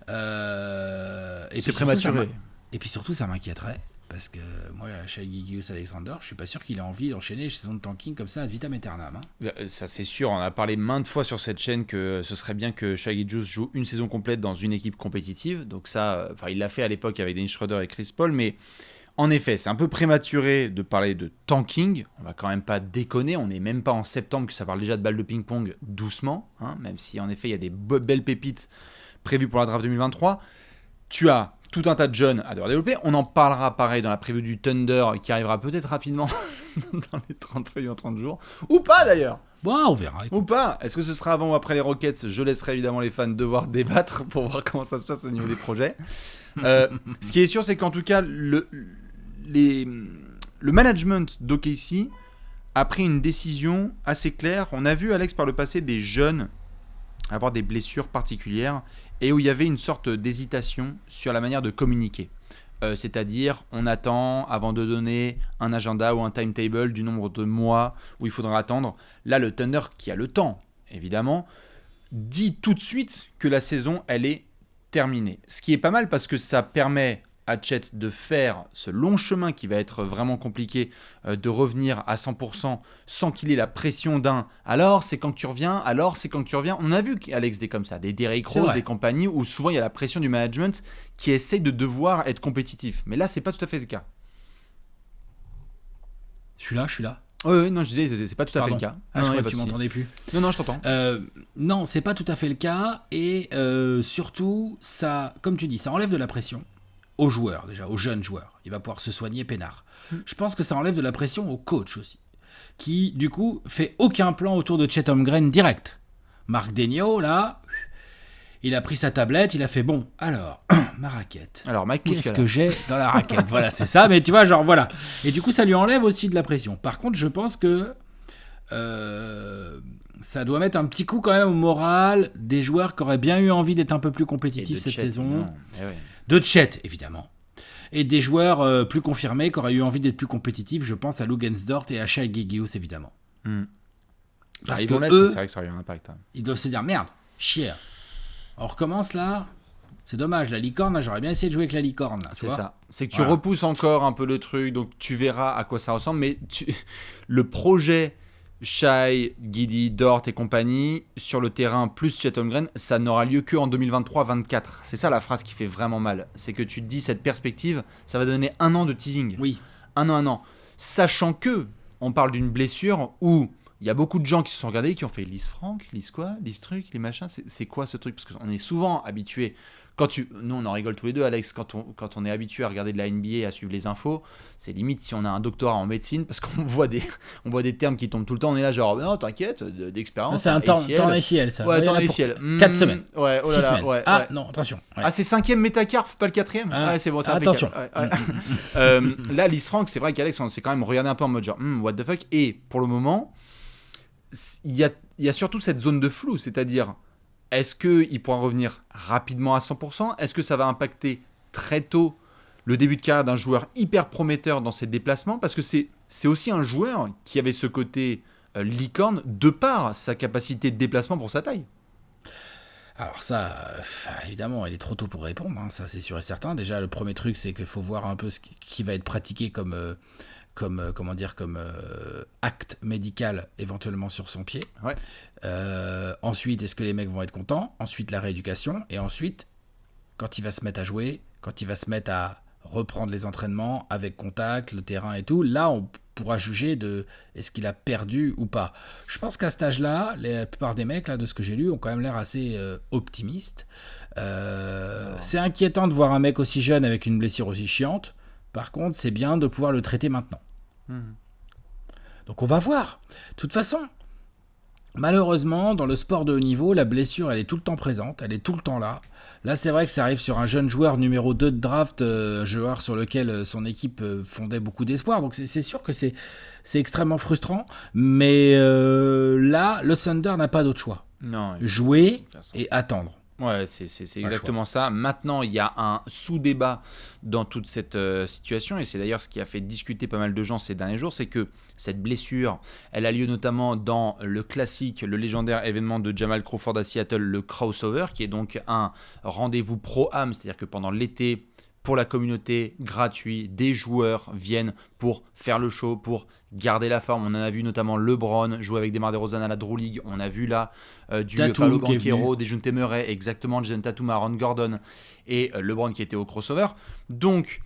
C'est prématuré. Et puis surtout, ça m'inquiéterait. Parce que moi, Shai Gilgeous-Alexander, je suis pas sûr qu'il ait envie d'enchaîner les saisons de tanking comme ça ad vitam aeternam. Hein. Ça, c'est sûr. On a parlé maintes fois sur cette chaîne que ce serait bien que Shai Gilgeous joue une saison complète dans une équipe compétitive. Donc ça, il l'a fait à l'époque avec Dennis Schroeder et Chris Paul. Mais en effet, c'est un peu prématuré de parler de tanking. On va quand même pas déconner. On n'est même pas en septembre que ça parle déjà de balles de ping-pong doucement. Hein, même si en effet, il y a des belles pépites prévues pour la draft 2023. Tu as tout un tas de jeunes à devoir développer. On en parlera pareil dans la preview du Thunder qui arrivera peut-être rapidement dans les 30 jours. Ou pas d'ailleurs. Bon, on verra. Ou pas. Est-ce que ce sera avant ou après les Rockets? Je laisserai évidemment les fans devoir débattre pour voir comment ça se passe au niveau des projets. Ce qui est sûr, c'est qu'en tout cas, le management d'OKC a pris une décision assez claire. On a vu, Alex, par le passé, des jeunes avoir des blessures particulières et où il y avait une sorte d'hésitation sur la manière de communiquer. C'est-à-dire, on attend avant de donner un agenda ou un timetable du nombre de mois où il faudra attendre. Là, le Thunder, qui a le temps, évidemment, dit tout de suite que la saison, elle est terminée. Ce qui est pas mal parce que ça permet à Chet de faire ce long chemin qui va être vraiment compliqué, de revenir à 100% sans qu'il ait la pression d'un « alors c'est quand tu reviens, alors c'est quand tu reviens ». On a vu Alex des comme ça, des Derrick Rose, des compagnies où souvent il y a la pression du management qui essaye de devoir être compétitif. Mais là, c'est pas tout à fait le cas. Je suis là. Oui, non, je disais, c'est pas tout à fait le cas. Ah, je crois que tu m'entendais plus. Non, je t'entends. Non, c'est pas tout à fait le cas. Et surtout, ça, comme tu dis, ça enlève de la pression aux joueurs, déjà, aux jeunes joueurs. Il va pouvoir se soigner peinard. Je pense que ça enlève de la pression aux coachs aussi. qui, du coup, fait aucun plan autour de Chet Holmgren direct. Marc Daigneault, là, il a pris sa tablette, il a fait bon, alors, ma raquette. Alors, Mike qu'est-ce Muscala. que j'ai dans la raquette? Voilà, c'est ça, mais tu vois, genre, voilà. Et du coup, ça lui enlève aussi de la pression. Par contre, je pense que ça doit mettre un petit coup quand même au moral des joueurs qui auraient bien eu envie d'être un peu plus compétitifs cette saison. De Chet, évidemment. Et des joueurs plus confirmés qui auraient eu envie d'être plus compétitifs, je pense à Lugensdort et à Shai Gilgeous, évidemment. Parce que eux, c'est vrai que ça a eu un impact. Ils doivent se dire, merde, chier. On recommence là. C'est dommage, la licorne, là, j'aurais bien essayé de jouer avec la licorne. Là, c'est ça. C'est que tu repousses encore un peu le truc, donc tu verras à quoi ça ressemble. Mais le projet Shai, Giddey, Dort et compagnie sur le terrain plus Chet Holmgren, ça n'aura lieu qu'en 2023-24. C'est ça la phrase qui fait vraiment mal. C'est que tu te dis, cette perspective, ça va donner 1 an de teasing. Oui. Un an. Sachant que on parle d'une blessure où il y a beaucoup de gens qui se sont regardés, qui ont fait Lise Franck, Lise quoi, Lise truc, les machins, c'est quoi ce truc? Parce qu'on est souvent habitué, nous on en rigole tous les deux, Alex, quand on est habitué à regarder de la NBA, à suivre les infos, c'est limite si on a un doctorat en médecine, parce qu'on voit des termes qui tombent tout le temps, on est là genre, non t'inquiète, d'expérience. C'est un temps ACL ça. Ouais, temps ACL. 4 semaines. Ouais, oh là 6 là, semaines. ouais. Non, attention. Ouais. Ah, c'est 5e métacarpe, pas le 4e. Ouais, c'est bon, c'est attention. Là, Lise Franck, c'est vrai qu'Alex, on s'est quand même regardé un peu en mode genre, what the fuck, et pour le moment, il y a surtout cette zone de flou, c'est-à-dire, est-ce qu'il pourra revenir rapidement à 100%? Est-ce que ça va impacter très tôt le début de carrière d'un joueur hyper prometteur dans ses déplacements? Parce que c'est aussi un joueur qui avait ce côté licorne de par sa capacité de déplacement pour sa taille. Alors ça, évidemment, il est trop tôt pour répondre, hein, ça c'est sûr et certain. Déjà, le premier truc, c'est qu'il faut voir un peu ce qui va être pratiqué comme acte médical éventuellement sur son pied. Ouais. Ensuite, est-ce que les mecs vont être contents? Ensuite, la rééducation. Et ensuite, quand il va se mettre à jouer, quand il va se mettre à reprendre les entraînements avec contact, le terrain et tout, là, on pourra juger de est-ce qu'il a perdu ou pas. Je pense qu'à cet âge-là, la plupart des mecs, là, de ce que j'ai lu, ont quand même l'air assez optimistes. C'est inquiétant de voir un mec aussi jeune avec une blessure aussi chiante. Par contre, c'est bien de pouvoir le traiter maintenant. Donc on va voir. De toute façon, malheureusement, dans le sport de haut niveau, la blessure, elle est tout le temps présente, elle est tout le temps là. Là, c'est vrai que ça arrive sur un jeune joueur numéro 2 de draft, joueur sur lequel son équipe fondait beaucoup d'espoir. Donc c'est sûr que c'est extrêmement frustrant. Mais là, le Thunder n'a pas d'autre choix. Non, jouer et attendre. Ouais, c'est exactement ça. Maintenant, il y a un sous-débat dans toute cette situation, et c'est d'ailleurs ce qui a fait discuter pas mal de gens ces derniers jours, c'est que cette blessure, elle a lieu notamment dans le classique, le légendaire événement de Jamal Crawford à Seattle, le crossover, qui est donc un rendez-vous pro-am, c'est-à-dire que pendant l'été, pour la communauté, gratuit, des joueurs viennent pour faire le show, pour garder la forme. On en a vu notamment LeBron jouer avec DeMar DeRozan à la Drew League. On a vu là du Paolo Banchero, des Dejounte Murray, exactement, Jason Tatum, Aaron Gordon et LeBron qui était au crossover. Donc,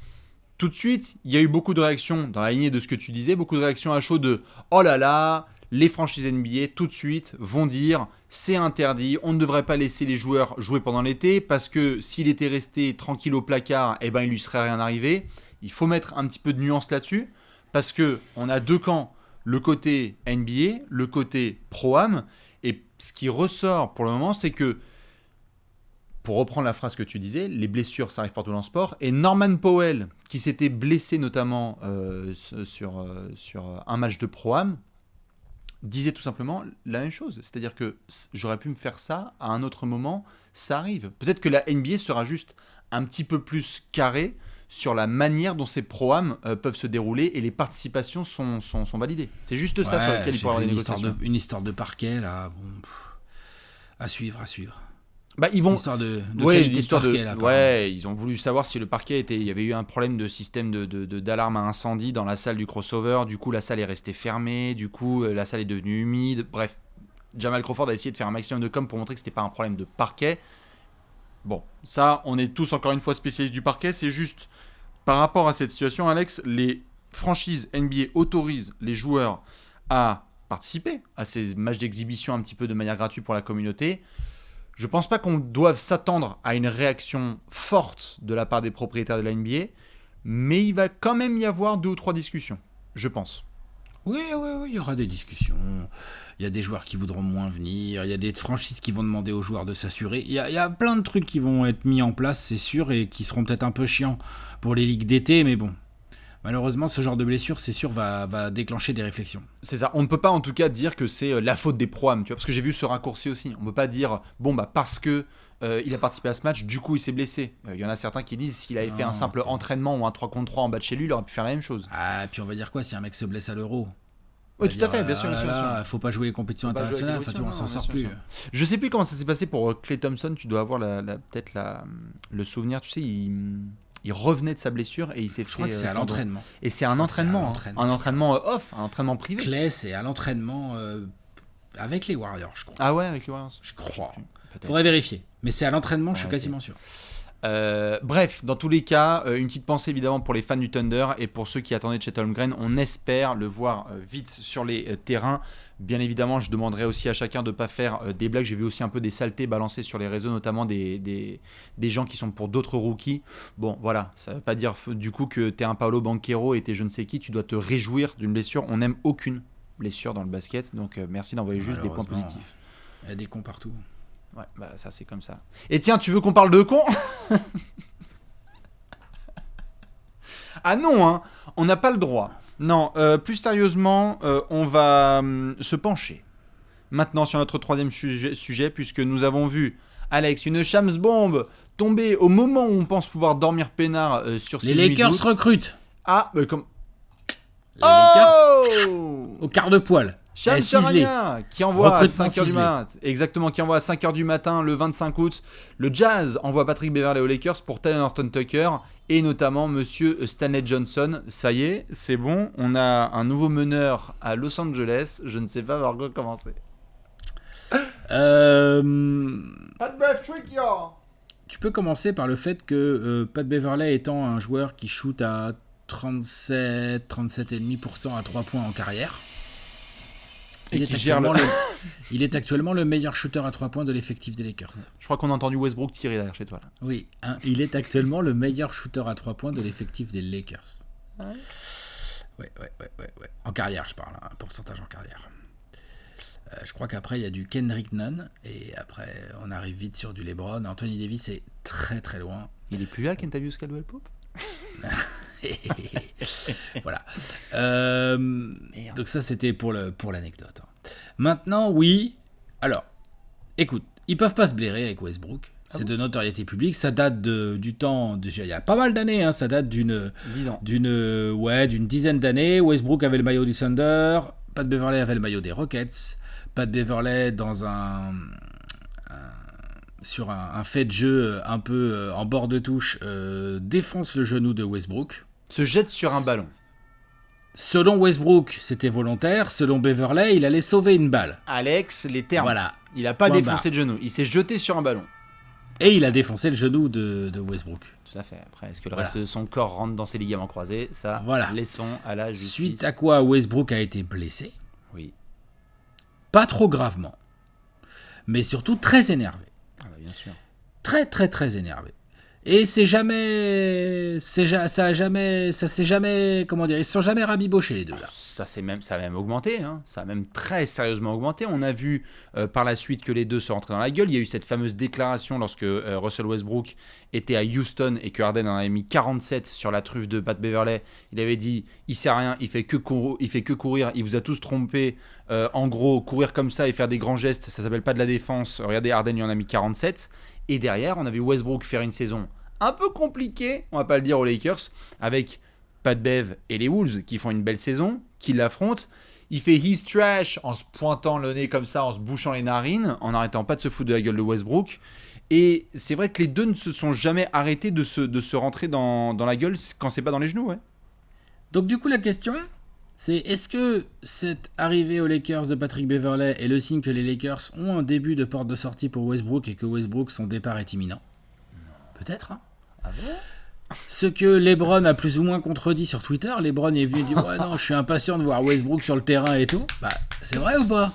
tout de suite, il y a eu beaucoup de réactions dans la lignée de ce que tu disais, beaucoup de réactions à chaud de « Oh là là !» Les franchises NBA, tout de suite, vont dire c'est interdit, on ne devrait pas laisser les joueurs jouer pendant l'été parce que s'il était resté tranquille au placard, eh ben, il lui serait rien arrivé. Il faut mettre un petit peu de nuance là-dessus parce qu'on a deux camps, le côté NBA, le côté Pro-Am. Et ce qui ressort pour le moment, c'est que, pour reprendre la phrase que tu disais, les blessures, ça arrive partout dans le sport. Et Norman Powell, qui s'était blessé notamment sur un match de Pro-Am, disait tout simplement la même chose. C'est-à-dire que j'aurais pu me faire ça à un autre moment, ça arrive. Peut-être que la NBA sera juste un petit peu plus carrée sur la manière dont ces pro-am peuvent se dérouler et les participations sont validées. C'est juste ça sur lequel il pourra y avoir des négociations. Une histoire de parquet, là, bon, à suivre. Bah, ils vont... L'histoire de qualité de parquet, là. Ouais, ils ont voulu savoir si le parquet était... Il y avait eu un problème de système d'alarme à incendie dans la salle du crossover. Du coup, la salle est restée fermée. Du coup, la salle est devenue humide. Bref, Jamal Crawford a essayé de faire un maximum de com pour montrer que c'était pas un problème de parquet. Bon, ça, on est tous encore une fois spécialistes du parquet. C'est juste, par rapport à cette situation, Alex, les franchises NBA autorisent les joueurs à participer à ces matchs d'exhibition un petit peu de manière gratuite pour la communauté. Je pense pas qu'on doive s'attendre à une réaction forte de la part des propriétaires de la NBA, mais il va quand même y avoir 2 ou 3 discussions, je pense. Oui, il y aura des discussions. Il y a des joueurs qui voudront moins venir. Il y a des franchises qui vont demander aux joueurs de s'assurer. Il y a plein de trucs qui vont être mis en place, c'est sûr, et qui seront peut-être un peu chiants pour les ligues d'été, mais bon. Malheureusement, ce genre de blessure, c'est sûr, va déclencher des réflexions. C'est ça. On ne peut pas en tout cas dire que c'est la faute des pro-am, tu vois, parce que j'ai vu ce raccourci aussi. On ne peut pas dire, parce que il a participé à ce match, du coup il s'est blessé. Il y en a certains qui disent s'il avait fait un simple entraînement ou un 3 contre 3 en bas de chez lui, il aurait pu faire la même chose. Ah, puis on va dire quoi si un mec se blesse à l'Euro? Oui, tout à fait, bien sûr. Faut pas jouer les compétitions internationales, on s'en sort plus. Je sais plus comment ça s'est passé pour Klay Thompson, tu dois avoir peut-être le souvenir, tu sais, il revenait de sa blessure et il s'est fait... Je crois que c'est à l'entraînement. Et c'est un entraînement, un entraînement off, un entraînement privé. Klay, c'est à l'entraînement avec les Warriors, je crois. Ah ouais, avec les Warriors. Je crois. Faudrait vérifier. Mais c'est à l'entraînement, je suis quasiment sûr. Bref, dans tous les cas, une petite pensée évidemment pour les fans du Thunder et pour ceux qui attendaient Chet Holmgren. On espère le voir vite sur les terrains. Bien évidemment, je demanderai aussi à chacun de ne pas faire des blagues. J'ai vu aussi un peu des saletés balancées sur les réseaux, notamment des gens qui sont pour d'autres rookies. Bon, voilà, ça ne veut pas dire du coup que tu es un Paolo Banchero et tu es je ne sais qui. Tu dois te réjouir d'une blessure. On n'aime aucune blessure dans le basket, donc merci d'envoyer juste des points positifs. Il y a des cons partout. Ouais, ça c'est comme ça. Et tiens, tu veux qu'on parle de cons? Ah non, hein, on n'a pas le droit. Non, plus sérieusement, on va se pencher maintenant sur notre troisième sujet, puisque nous avons vu, Alex, une Shams bombe tomber au moment où on pense pouvoir dormir peinard sur ses Les Lakers recrutent. Ah, mais comme... Les Lakers au quart de poil. Shams Charania qui envoie à 5h du matin. Exactement, qui envoie à 5h du matin le 25 août. Le Jazz envoie Patrick Beverley aux Lakers pour Talen Horton-Tucker et notamment monsieur Stanley Johnson. Ça y est, c'est bon, on a un nouveau meneur à Los Angeles. Je ne sais pas par quoi commencer. Pas de bref trick, Tu peux commencer par le fait que Pat Beverley étant un joueur qui shoot à 37,5% à 3 points en carrière. Il est actuellement le meilleur shooter à 3 points de l'effectif des Lakers. Je crois qu'on a entendu Westbrook tirer derrière chez toi. Là. Oui, il est actuellement le meilleur shooter à 3 points de l'effectif des Lakers. Ouais. En carrière, je parle, un pourcentage en carrière. Je crois qu'après, il y a du Kendrick Nunn, et après, on arrive vite sur du LeBron. Anthony Davis est très très loin. Il est plus là, Kentavious Caldwell-Pope. Voilà. Donc ça, c'était pour l'anecdote. Maintenant, oui. Alors, écoute, ils peuvent pas se blairer avec Westbrook. C'est de notoriété publique. Ça date du temps, déjà il y a pas mal d'années. Ça date d'une dizaine d'années. Westbrook avait le maillot du Thunder. Pat Beverley avait le maillot des Rockets. Pat Beverley sur un fait de jeu un peu en bord de touche, défonce le genou de Westbrook. Se jette sur un ballon. Selon Westbrook, c'était volontaire. Selon Beverley, il allait sauver une balle. Alex, les termes. Voilà. Il n'a pas défoncé le genou. Il s'est jeté sur un ballon. Et il a défoncé le genou de Westbrook. Tout à fait. Après, est-ce que le reste de son corps rentre dans ses ligaments croisés? Ça, laissons à la justice. Suite à quoi Westbrook a été blessé. Oui. Pas trop gravement. Mais surtout très énervé. Ah bah bien sûr. Très très très énervé. Et ça s'est jamais, comment dire, ils se sont jamais rabibochés les deux là. Ça a même augmenté, hein. Ça a même très sérieusement augmenté. On a vu par la suite que les deux se rentraient dans la gueule. Il y a eu cette fameuse déclaration lorsque Russell Westbrook était à Houston et que Harden en avait mis 47 sur la truffe de Pat Beverley. Il avait dit, il sert à rien, il fait que courir, il vous a tous trompé. En gros, courir comme ça et faire des grands gestes, ça s'appelle pas de la défense. Regardez, Harden, il en a mis 47. Et derrière, on a vu Westbrook faire une saison un peu compliquée, on va pas le dire aux Lakers, avec Pat Bev et les Wolves qui font une belle saison, qui l'affrontent. Il fait his trash en se pointant le nez comme ça, en se bouchant les narines, en n'arrêtant pas de se foutre de la gueule de Westbrook. Et c'est vrai que les deux ne se sont jamais arrêtés de se rentrer dans la gueule quand c'est pas dans les genoux. Ouais. Donc du coup, la question, c'est est-ce que cette arrivée aux Lakers de Patrick Beverley est le signe que les Lakers ont un début de porte de sortie pour Westbrook et que Westbrook, son départ est imminent? Peut-être, hein. Ah bon? Ce que LeBron a plus ou moins contredit sur Twitter. LeBron est venu et dit ouais non, je suis impatient de voir Westbrook sur le terrain et tout. Bah, c'est vrai ou pas?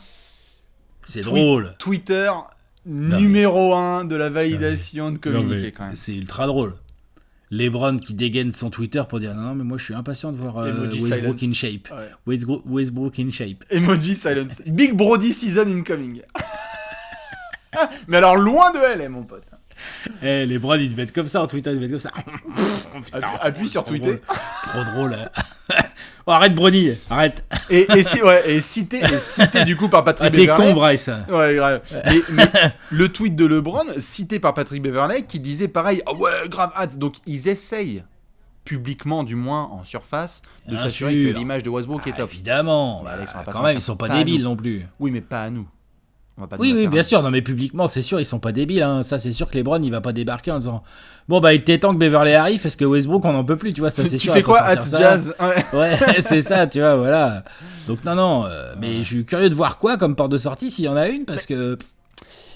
C'est drôle. Twitter numéro 1 de la validation de communiquer quand même. C'est ultra drôle. LeBron qui dégaine son Twitter pour dire non mais moi je suis impatient de voir Westbrook in shape. Ouais. Westbrook in shape. Emoji silence. Big Brody season incoming. Mais alors loin de elle, mon pote. LeBron il devait être comme ça en Twitter, il devait être comme ça. Appuie sur tweeter. Trop drôle. Oh, arrête Brony, arrête. Et cité du coup par Patrick Beverley. T'es con Bryce. Ouais, grave. Mais le tweet de LeBron cité par Patrick Beverley qui disait pareil, ouais, grave hâte. Donc ils essayent publiquement du moins en surface de s'assurer que l'image de Westbrook est top. Évidemment. Alex, quand même ils sont pas débiles non plus. Oui, mais pas à nous. Oui, bien sûr, non mais publiquement c'est sûr ils sont pas débiles, hein. Ça c'est sûr que LeBron il va pas débarquer en disant bon bah il était temps que Beverley arrive parce que Westbrook on en peut plus, tu vois, ça c'est sûr. Tu fais quoi at Jazz? Ouais c'est ça, tu vois, voilà. Donc non, mais je suis curieux de voir quoi comme porte de sortie s'il y en a une parce que...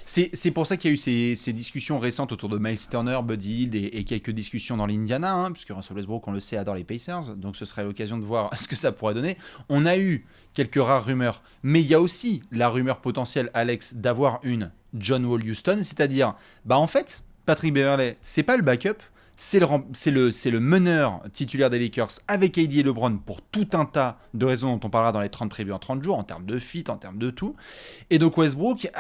C'est pour ça qu'il y a eu ces discussions récentes autour de Miles Turner, Buddy Hield et quelques discussions dans l'Indiana, hein, puisque Russell Westbrook, on le sait, adore les Pacers, donc ce serait l'occasion de voir ce que ça pourrait donner. On a eu quelques rares rumeurs, mais il y a aussi la rumeur potentielle, Alex, d'avoir une John Wall Houston, c'est-à-dire, en fait, Patrick Beverley, c'est pas le backup, c'est le meneur titulaire des Lakers avec AD et LeBron pour tout un tas de raisons dont on parlera dans les 30 prévus en 30 jours, en termes de fit, en termes de tout. Et donc Westbrook...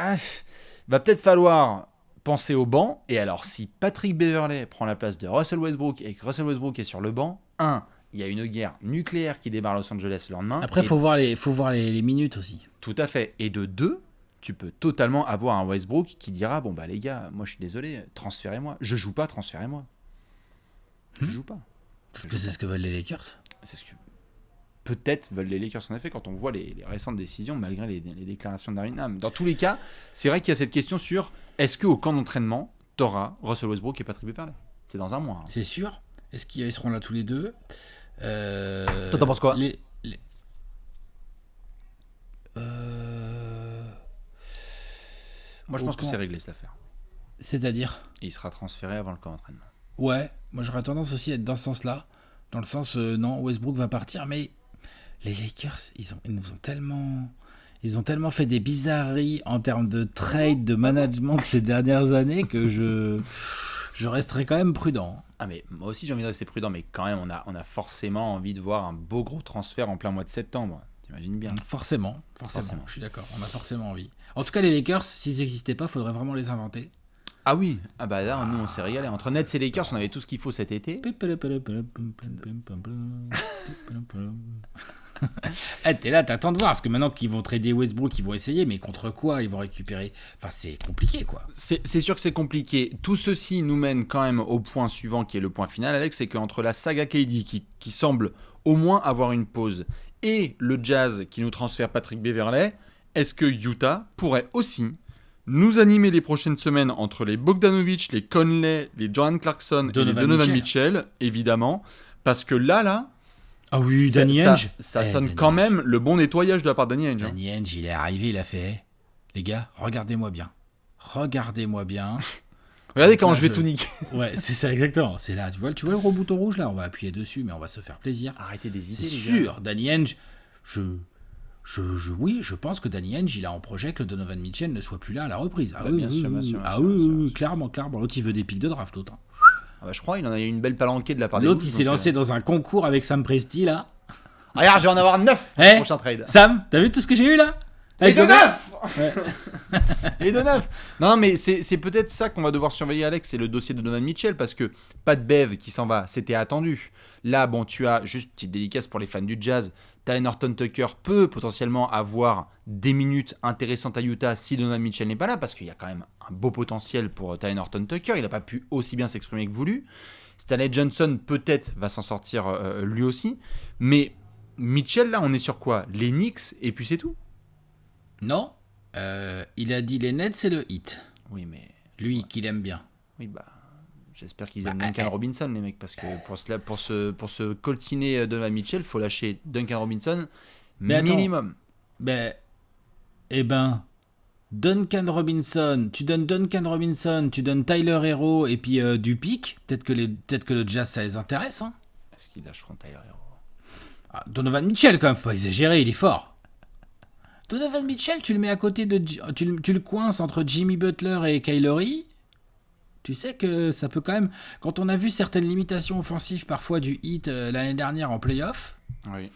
va peut-être falloir penser au banc. Et alors, si Patrick Beverley prend la place de Russell Westbrook et que Russell Westbrook est sur le banc, il y a une guerre nucléaire qui démarre à Los Angeles le lendemain. Après, il faut voir les minutes aussi. Tout à fait. Et de 2, tu peux totalement avoir un Westbrook qui dira bon, les gars, moi je suis désolé, transférez-moi. Je joue pas, transférez-moi. Je joue pas. Parce que c'est ce que veulent les Lakers. C'est ce que peut-être veulent les Lakers en effet quand on voit les récentes décisions malgré les déclarations d'Arvin Ham. Dans tous les cas, c'est vrai qu'il y a cette question sur est-ce qu'au camp d'entraînement, t'auras Russell Westbrook et Patrick Beverley? C'est dans un mois. Hein. C'est sûr. Est-ce qu'ils seront là tous les deux? Toi, t'en penses quoi? Moi, je pense que c'est réglé cette affaire. C'est-à-dire? Et il sera transféré avant le camp d'entraînement. Ouais, moi j'aurais tendance aussi à être dans ce sens-là. Dans le sens, non, Westbrook va partir, mais les Lakers, ils ont tellement fait des bizarreries en termes de trade, de management ces dernières années que je resterai quand même prudent. Ah mais moi aussi j'ai envie de rester prudent, mais quand même on a forcément envie de voir un beau gros transfert en plein mois de septembre. T'imagines bien. Forcément. Je suis d'accord, on a forcément envie. En tout cas les Lakers, s'ils n'existaient pas, il faudrait vraiment les inventer. Ah oui, là nous on s'est régalé. Entre Nets et Lakers, on avait tout ce qu'il faut cet été. T'es là, t'attends de voir, parce que maintenant qu'ils vont trader Westbrook, ils vont essayer, mais contre quoi ils vont récupérer? Enfin, c'est compliqué, quoi. C'est sûr que c'est compliqué. Tout ceci nous mène quand même au point suivant, qui est le point final, Alex, c'est qu'entre la saga KD, qui semble au moins avoir une pause, et le Jazz qui nous transfère Patrick Beverley, est-ce que Utah pourrait aussi nous animer les prochaines semaines entre les Bogdanovic, les Conley, les Jordan Clarkson et les Donovan Mitchell, évidemment, parce que là, ah oui, Danny Ainge, ça sonne Danny quand même le bon nettoyage de la part de Danny Ainge. Danny Ainge, il est arrivé, il a fait, les gars, regardez-moi bien. Regardez comment je vais tout niquer. Ouais, c'est ça exactement. C'est là, tu vois le gros bouton rouge là, on va appuyer dessus, mais on va se faire plaisir. Arrêtez d'hésiter. C'est sûr, Danny Ainge, je pense que Danny Ainge, il a en projet que Donovan Mitchell ne soit plus là à la reprise. Bien sûr. Clairement. L'autre, il veut des pics de draft, l'autre. Je crois il en a eu une belle palanquée de la part des L'autre, il s'est lancé dans un concours avec Sam Presti, là. Regarde, je vais en avoir 9 au prochain trade. Sam, t'as vu tout ce que j'ai eu, là? Et de 9 Et de 9 Non, mais c'est peut-être ça qu'on va devoir surveiller, Alex, c'est le dossier de Donovan Mitchell, parce que pas de Bev qui s'en va, c'était attendu. Là, tu as juste petite dédicace pour les fans du Jazz. Tyler Horton-Tucker peut potentiellement avoir des minutes intéressantes à Utah si Donovan Mitchell n'est pas là, parce qu'il y a quand même un beau potentiel pour Tyler Horton-Tucker. Il n'a pas pu aussi bien s'exprimer que voulu. Stanley Johnson, peut-être, va s'en sortir lui aussi. Mais Mitchell, là, on est sur quoi? Les Knicks, et puis c'est tout? Non. Il a dit les Nets, c'est le hit. Oui, mais... Lui, qu'il aime bien. Oui, j'espère qu'ils aiment Duncan Robinson, les mecs, parce que pour se coltiner Donovan Mitchell, il faut lâcher Duncan Robinson minimum. Duncan Robinson, tu donnes Tyler Hero et puis du pic. Peut-être que le Jazz, ça les intéresse. Hein. Est-ce qu'ils lâcheront Tyler Hero? Donovan Mitchell, quand même, faut pas exagérer, il est fort. Donovan Mitchell, tu le mets à côté de... Tu le coinces entre Jimmy Butler et Kyle Lowry. Tu sais que ça peut quand même... Quand on a vu certaines limitations offensives parfois du Heat l'année dernière en play-off, Oui.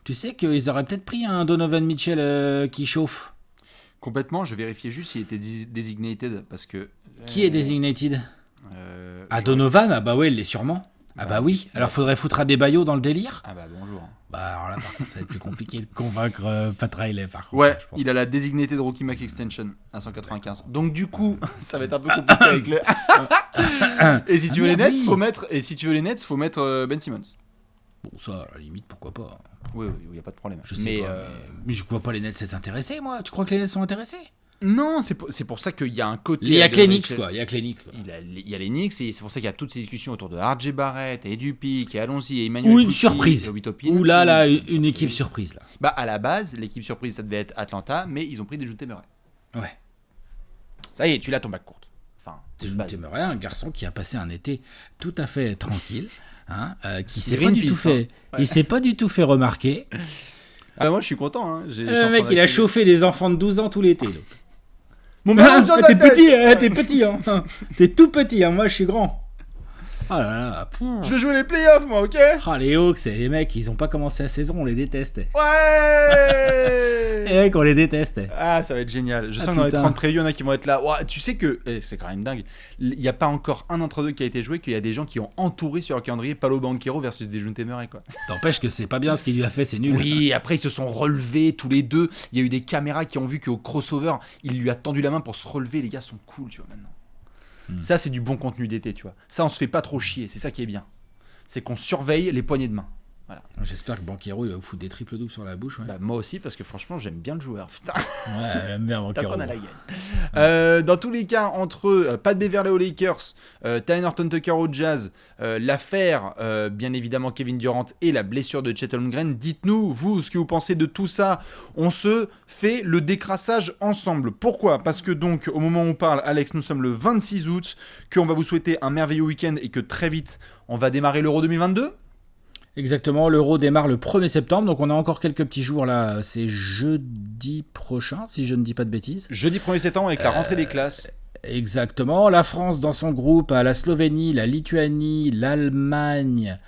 tu sais qu'ils auraient peut-être pris un Donovan Mitchell qui chauffe. Complètement, je vérifiais juste s'il était designated parce que. Qui est designated Donovan, ah bah ouais, il l'est sûrement. Ah bah oui, alors faudrait foutre Adebayo dans le délire. Ah bah bonjour. Bah alors là par contre ça va être plus compliqué de convaincre Pat Riley par contre. Ouais, il a la designated rookie max extension à 195. Donc du coup, ça va être un peu compliqué avec le. Et si tu veux les Nets, faut mettre Ben Simmons. Bon ça à la limite pourquoi pas. Oui, il y a pas de problème. Je sais pas, mais je vois pas les Nets s'être intéressés moi. Tu crois que les Nets sont intéressés? Non, c'est pour ça qu'il y a un côté. Il y a que les Knicks quoi. Il y a les Knicks et c'est pour ça qu'il y a toutes ces discussions autour de RJ Barrett et Dupic et allons-y et Emmanuel. Ou une Couty, surprise. Ou là une équipe surprise là. Bah à la base l'équipe surprise ça devait être Atlanta mais ils ont pris des Dejounte Murray. Ouais. Ça y est, tu l'as ton bac courte. Enfin. Dejounte Murray, un garçon qui a passé un été tout à fait tranquille, qui s'est il s'est pas du tout fait remarquer. Ah moi je suis content. Hein. Le mec il a chauffé des enfants de 12 ans tout l'été. Mon t'es petit, hein. T'es tout petit, hein. Moi je suis grand. Oh là là. Je vais jouer les playoffs, moi, ok. Les Hawks, les mecs, ils ont pas commencé la saison, on les déteste. Ouais. Les mecs, on les déteste. Ah, ça va être génial. Je sens que dans les 30 prévus, il y en a qui vont être là. Ouais, tu sais que, c'est quand même dingue, il n'y a pas encore un entre deux qui a été joué, qu'il y a des gens qui ont entouré sur leur calendrier Paolo Banchero versus Dejounte Murray, quoi. T'empêche que c'est pas bien ce qu'il lui a fait, c'est nul. Oui, après ils se sont relevés tous les deux. Il y a eu des caméras qui ont vu qu'au crossover, il lui a tendu la main pour se relever. Les gars sont cool, tu vois, maintenant. Ça, c'est du bon contenu d'été, tu vois. Ça, on se fait pas trop chier. C'est ça qui est bien. C'est qu'on surveille les poignées de main. Voilà. J'espère que Banchero il va vous foutre des triples doubles sur la bouche. Ouais. Bah, moi aussi, parce que franchement, j'aime bien le joueur. Putain. Ouais, j'aime bien Banchero. On a la gagne. Dans tous les cas, entre Pat Beverley aux Lakers, Talen Horton-Tucker au Jazz, l'affaire, bien évidemment, Kevin Durant et la blessure de Chet Holmgren, dites-nous, vous, ce que vous pensez de tout ça. On se fait le décrassage ensemble. Pourquoi ? Parce que donc, au moment où on parle, Alex, nous sommes le 26 août, qu'on va vous souhaiter un merveilleux week-end et que très vite, on va démarrer l'Euro 2022. Exactement, l'Euro démarre le 1er septembre, donc on a encore quelques petits jours là, c'est jeudi prochain, si je ne dis pas de bêtises. Jeudi 1er septembre avec la rentrée des classes. Exactement, la France dans son groupe a la Slovénie, la Lituanie, l'Allemagne,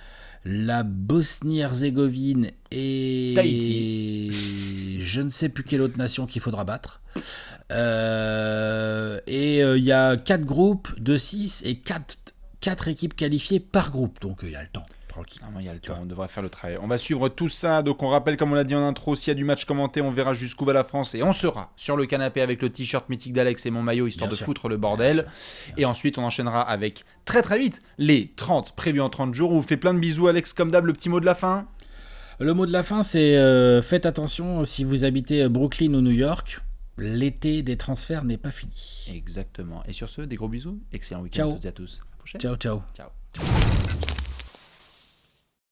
la Bosnie-Herzégovine et Tahiti. Je ne sais plus quelle autre nation qu'il faudra battre. Et il y a 4 groupes de 6 et 4 équipes qualifiées par groupe, donc il y a le temps. Il y a le temps, on devrait faire le travail. On va suivre tout ça, donc on rappelle, comme on l'a dit en intro, s'il y a du match commenté, on verra jusqu'où va la France et on sera sur le canapé avec le t-shirt mythique d'Alex et mon maillot, histoire de foutre le bordel. Et ensuite, on enchaînera avec très très vite les 30 prévus en 30 jours. On vous fait plein de bisous, Alex, comme d'hab, le petit mot de la fin. Le mot de la fin, c'est faites attention si vous habitez Brooklyn ou New York. L'été des transferts n'est pas fini. Exactement. Et sur ce, des gros bisous. Excellent week-end à toutes et à tous. À la prochaine. Ciao. Ciao.